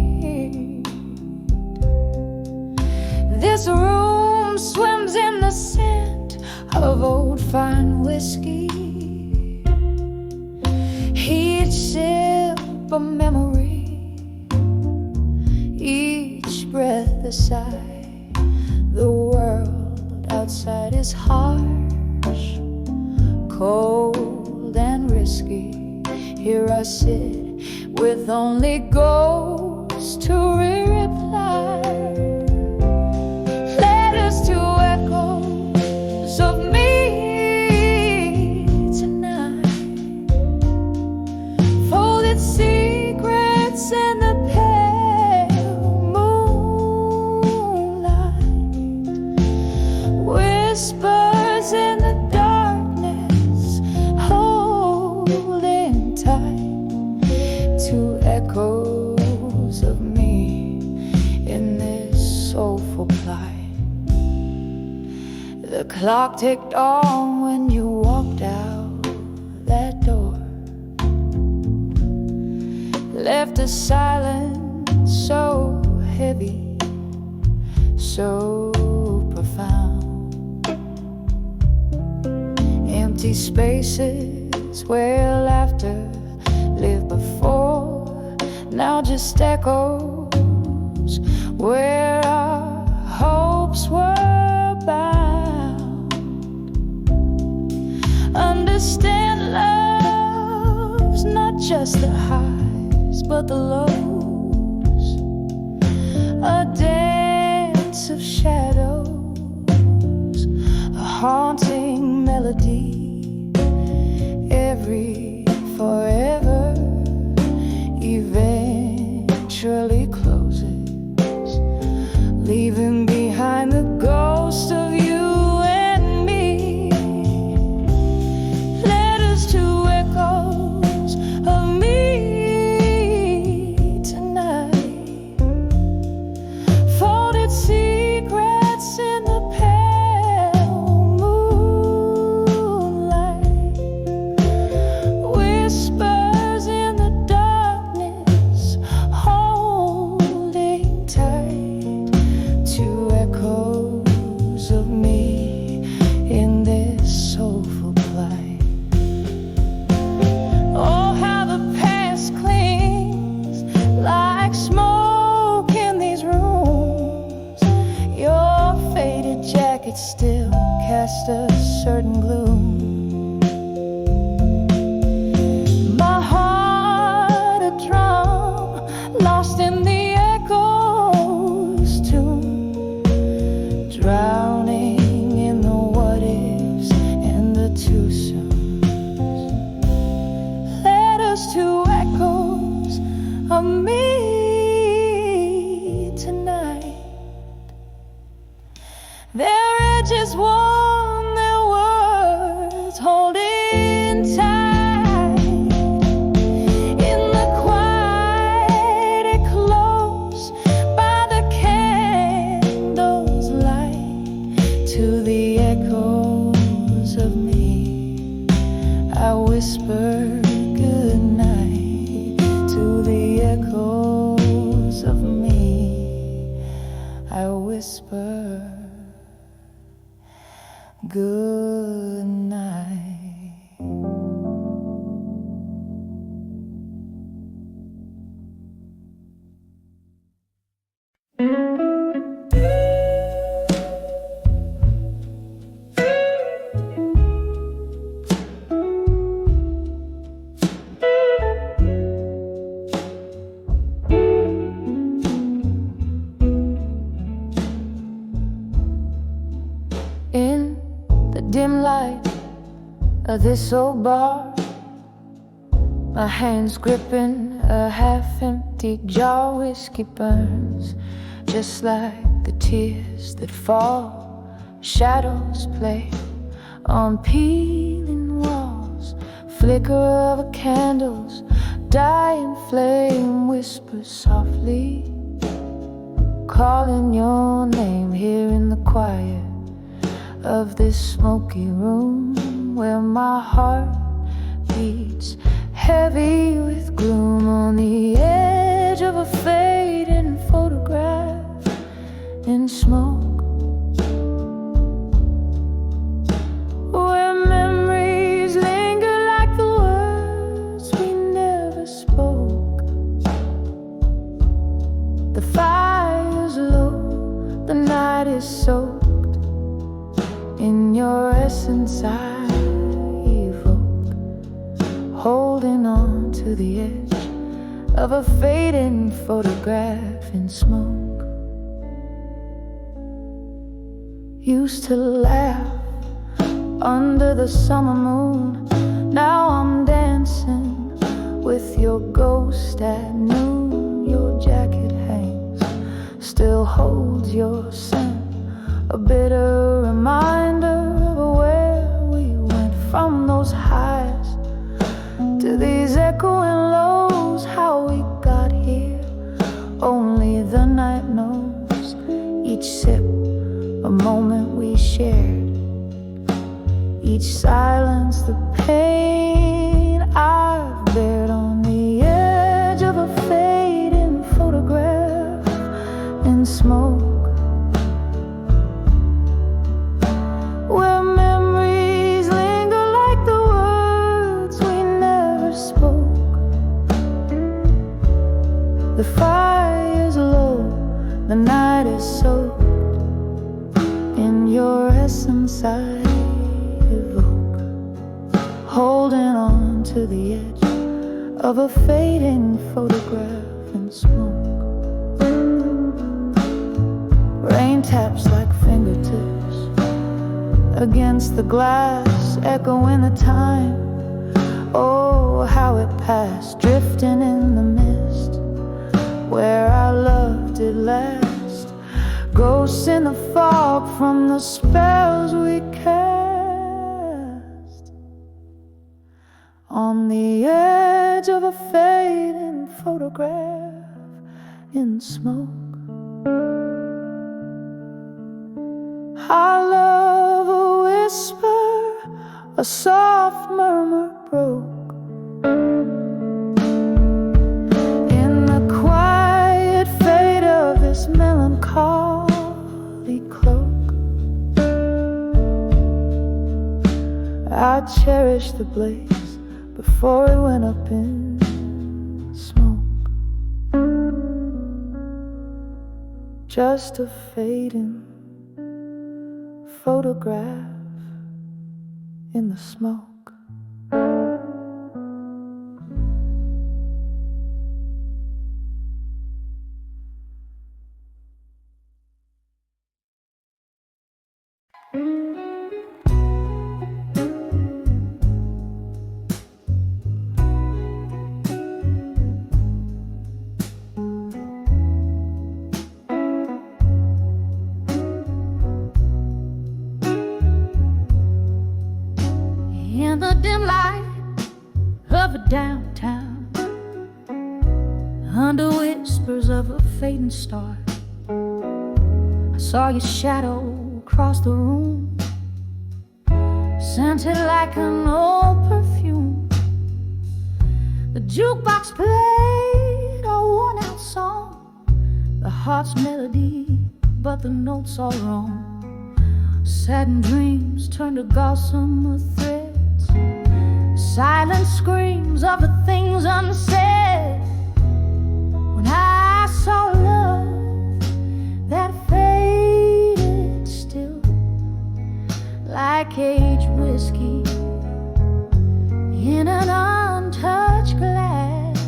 This room swims in the scent of old fine whiskey, each sip a memory, each breath a sigh. The world outside is harsh, cold and risky. Here I sit with only ghosts to reply, letters to echoes of me tonight, folded secrets in the pale moonlight, whispers in the darkness, holding tight to echoes of me in this soulful plight. The clock ticked on when you walked out that door, left a silence so heavy, so profound. Empty spaces where laughter lived before, now just echoes where our hopes were bound. Understand love's not just the highs but the lows, a dance of shadows, a haunting melody, every forever eventually closes, leaving behind the ghost of you and me. Letters to echoes of me tonight, folded secrets in the pale moonlight, whispers in the darkness, holding tight to echoes of me in this soulful plight. Oh, how the past clings like smoke in these rooms. Your faded jacket still casts a certain gloom. My heart a drum, lost in the echoes tune, drowning in the what ifs and the too soons. Letters to echoes of me tonight. They just want their words holding tight. In the quiet, close by the candles light, to the echoes of me, I whisper good night. To the echoes of me, I whisper good night. In the dim light of this old bar, my hands gripping a half-empty jar. Whiskey burns just like the tears that fall. Shadows play on peeling walls. Flicker of a candle's dying flame whispers softly, calling your name here in the quiet of this smoky room, where my heart beats heavy with gloom, on the edge of a fading photograph in smoke, where memories linger like the words we never spoke. The fire's low, the night is soaked in your essence I evoke, holding on to the edge of a fading photograph in smoke. Used to laugh under the summer moon, now I'm dancing with your ghost at noon. Your jacket hangs, still holds your scent, a bitter reminder of where we went, from those highs to these echoing lows. How we got here, only the night knows. Each sip, a moment we shared, each silence, the pain I've bared, on the edge of a fading photograph in smoke, where memories linger like the words we never spoke. The fire's low, the night is soaked in your essence I evoke, holding on to the edge of a fading photograph in smoke. Rain taps like fingertips against the glass, echoing the time. Oh, how it passed, drifting in the mist, where our love did last. Ghosts in the fog from the spells we cast, on the edge of a fading photograph in smoke. Our love a whisper, a soft murmur broke in the quiet fade of this melancholy cloak. I cherished the blaze before it went up in smoke, just a fading photograph in the smoke. dim light of a downtown, under whispers of a fading star, I saw your shadow cross the room, scented like an old perfume. The jukebox played a worn-out song, the heart's melody, but the notes all wrong. Saddened dreams turned to gossamer threads, silent screams of the things unsaid. When I saw love that faded still, like aged whiskey in an untouched glass,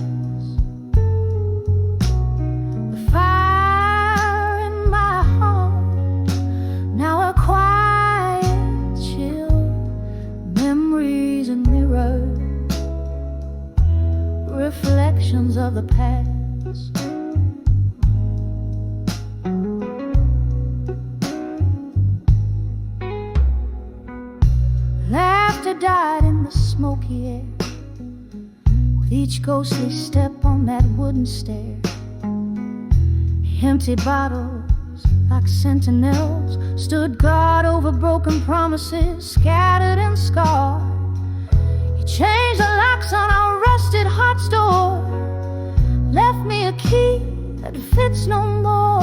the fire in my heart now a quiet chill, memories and mirrors, reflections of the past. Laughter died in the smoky air, with each ghostly step on that wooden stair. Empty bottles like sentinels stood guard over broken promises, scattered and scarred. You changed the locks on our rusted heart's door, left me a key that fits no more.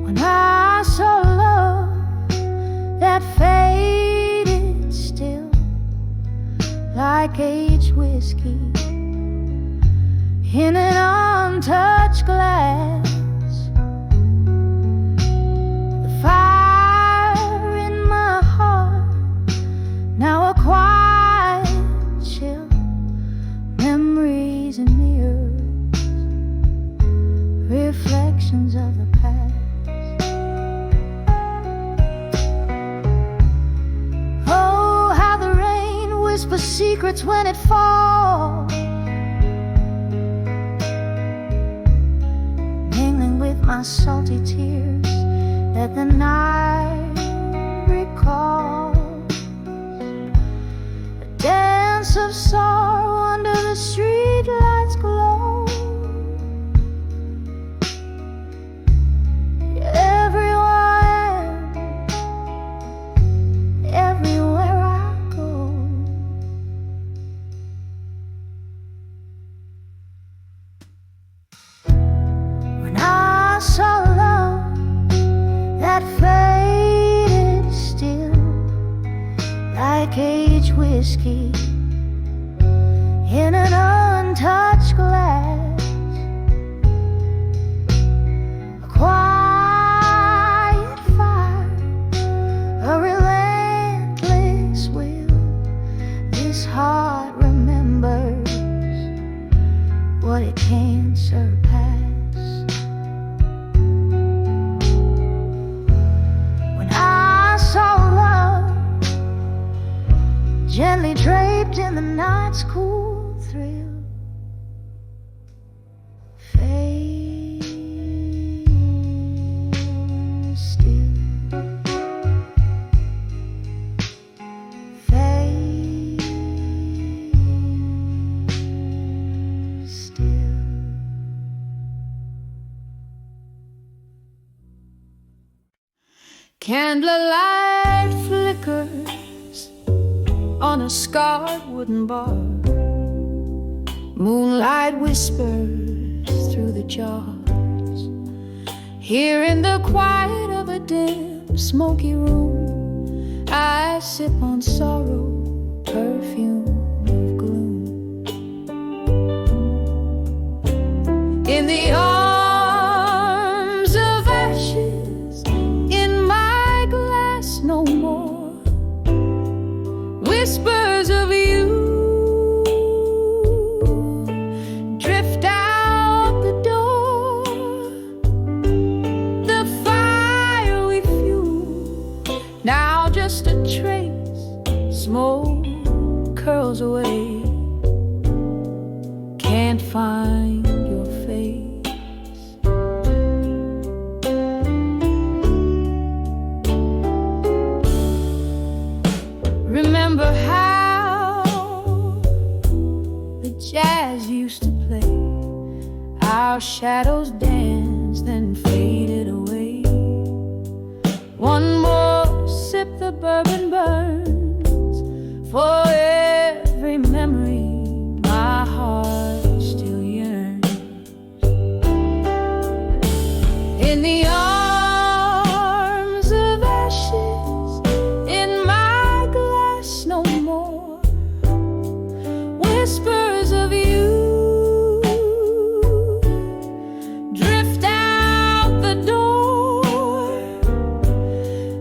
When I saw love that faded still, like aged whiskey in an untouched glass, the fire in my heart now a quiet chill, memories and mirrors, reflections of the past. Oh, how the rain whispers secrets when it falls, my salty tears that the night recalls. A dance of sorrow under the streetlights glow. Everywhere I am, everywhere I go. When I saw love that faded still, like aged whiskey in an untouched glass, a quiet fire, a relentless will. This heart remembers what it can't surpass. Gently draped in the night's cool thrill, fade still, fade still. Candlelight flickers on a scarred wooden bar, moonlight whispers through the jars. Here in the quiet of a dim, smoky room, I sip on sorrow, perfume of gloom. In the arms of ashes, in my glass no more, whispers of you drift out the door. The fire we fuel, now just a trace, smoke curls away. Can't find your face. shadows danced, then faded away. One more sip, the bourbon burns. For every memory, my heart still yearns. In the arms of ashes, in my glass no more. Whispers of you drift out the door.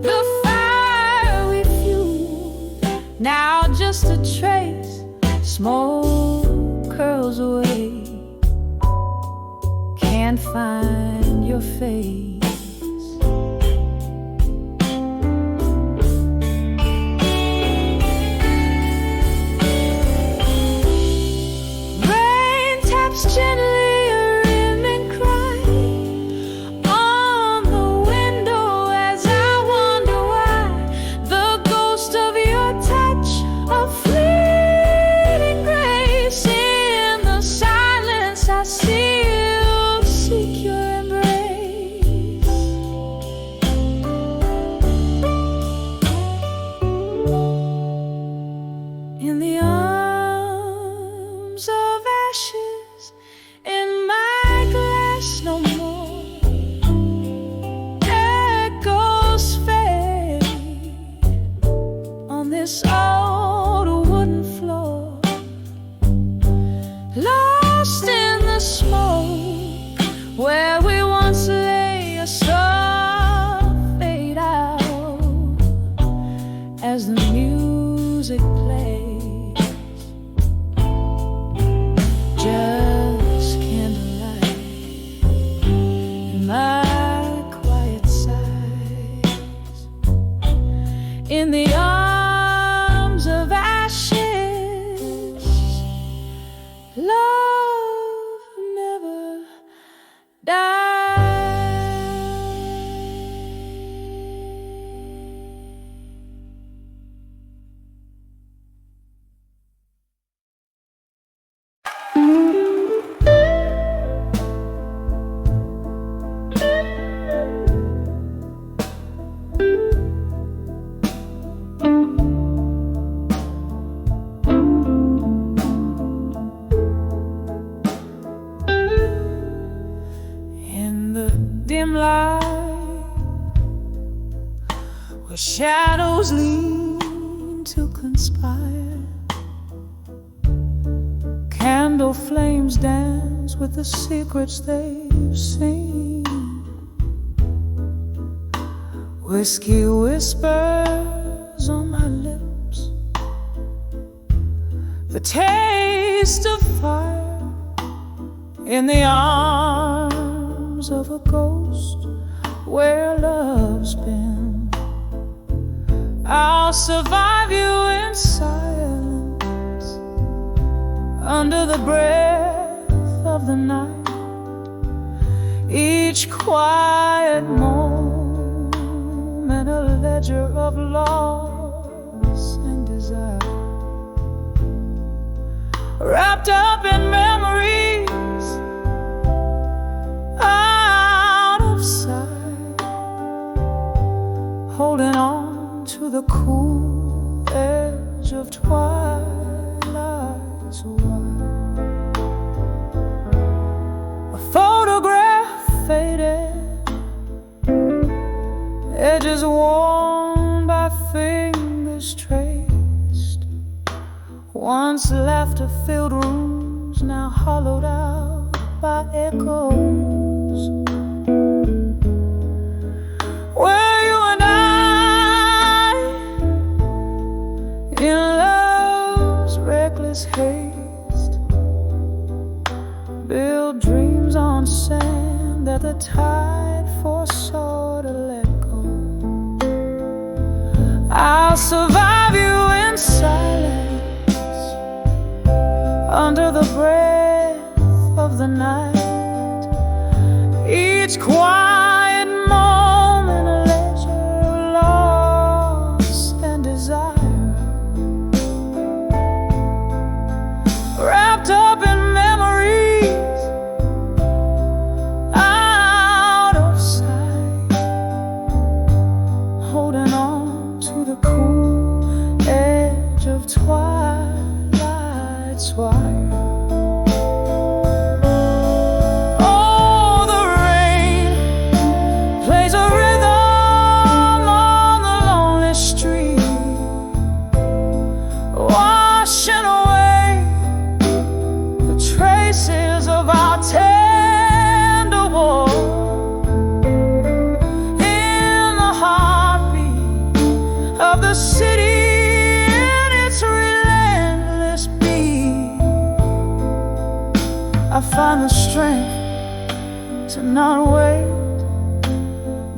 The fire we fueled, now just a trace. Smoke curls away. Can't find your face. Rain taps gently a rimming cry on the window as I wonder why. The ghost of your touch, a fleeting grace. In the silence I still seek your embrace. In the arms of ashes, in my glass no more. Echoes fade on this old wooden floor. Lost in the smoke where we once lay, a soft fade out as the music plays. Just candlelight in my quiet sighs. In the arms of ashes, love never dies. In the dim light where shadows lean to conspire, candle flames dance with the secrets they've seen. Whiskey whispers on my lips, the taste of fire. In the arms of a ghost where love's been, I'll survive you in silence under the breath of the night. Each quiet moment a ledger of loss and desire, wrapped up in memories out of sight, holding on to the cool edge of twilight's wire. A photograph faded, edges worn by fingers traced. Once laughter-filled rooms, now hollowed out by echoes. Where you and I, in love's reckless haste, build dreams on sand that the tide foresaw to let go. I'll survive you in silence under the breath of the night. Each quiet moment a ledger of loss and desire, wrapped up in memories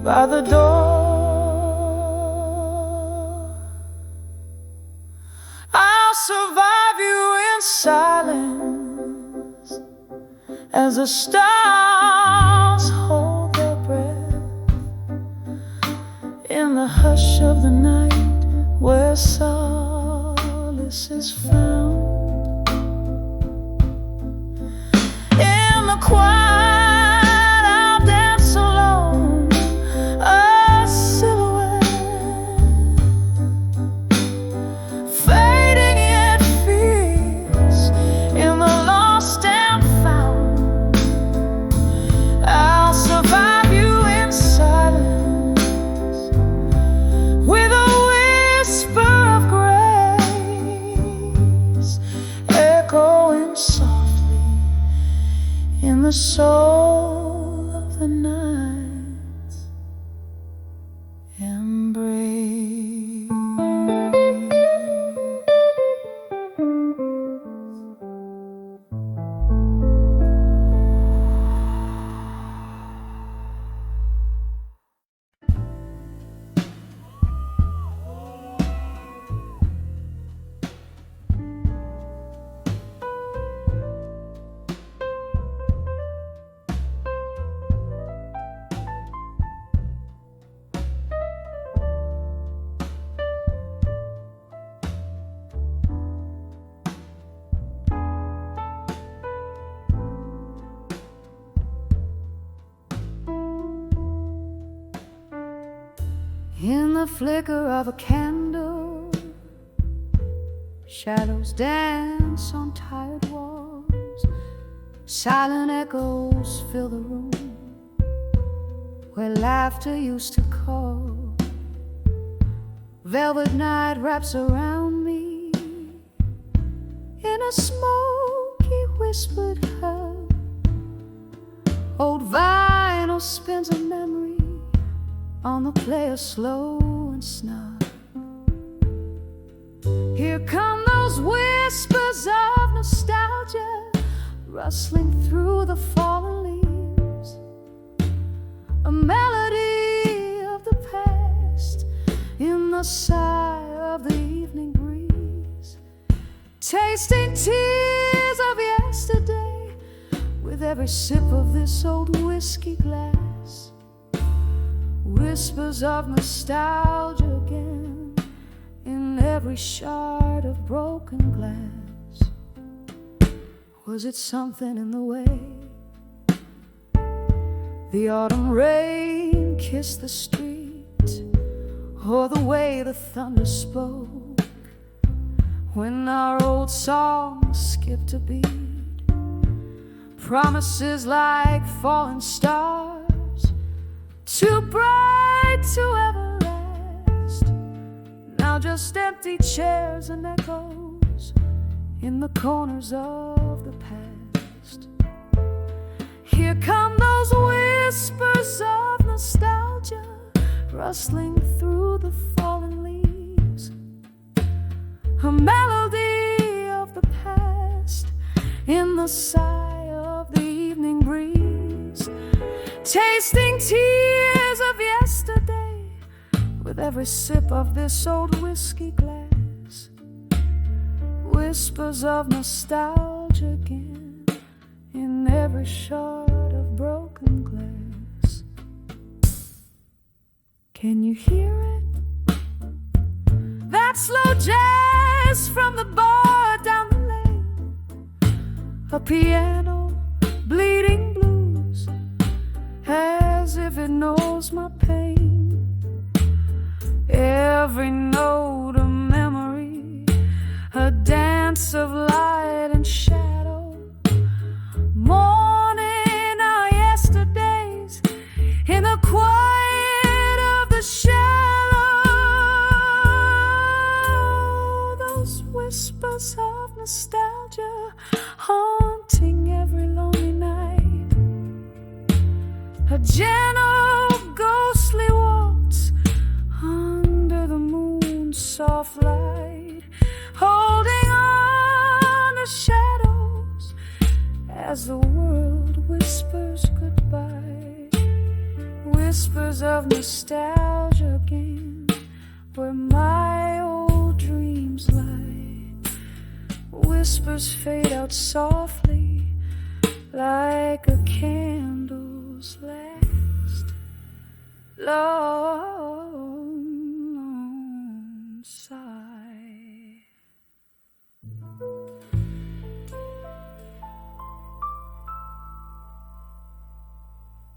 by the door. I'll survive you in silence as the stars hold their breath in the hush of the night where solace is found. In the quiet I'll dance alone, a silhouette fading yet fierce in the lost and found. I'll survive you in silence with a whisper of grace echoing softly in the soul of the night's embrace. In the flicker of a candle, shadows dance on tired walls. Silent echoes fill the room where laughter used to call. Velvet night wraps around me in a smoky whispered hug. Old vinyl spins a memory on the player slow and snug. Here come those whispers of nostalgia rustling through the fallen leaves, a melody of the past in the sigh of the evening breeze, tasting tears of yesterday with every sip of this old whiskey glass. Whispers of nostalgia again in every shard of broken glass. Was it something in the way the autumn rain kissed the street, or the way the thunder spoke when our old song skipped a beat? Promises like falling stars, too bright to ever last. Now just empty chairs and echoes in the corners of the past. Here come those whispers of nostalgia rustling through the fallen leaves, a melody of the past in the sigh of the evening breeze, tasting tears of yesterday with every sip of this old whiskey glass. Whispers of nostalgia again in every shard of broken glass. Can you hear it? That slow jazz from the bar down the lane, a piano bleeding blues as if it knows my pain. Every note a memory, a dance of light and shadow. Morning our yesterdays in the quiet of the shallow. Those whispers of nostalgia haunting every lonely night, a gentle ghostly waltz under the moon's soft light, holding on to shadows as the world whispers goodbye. whispers of nostalgia again, where my old dreams lie. Whispers fade out softly like a candle's last. Lord,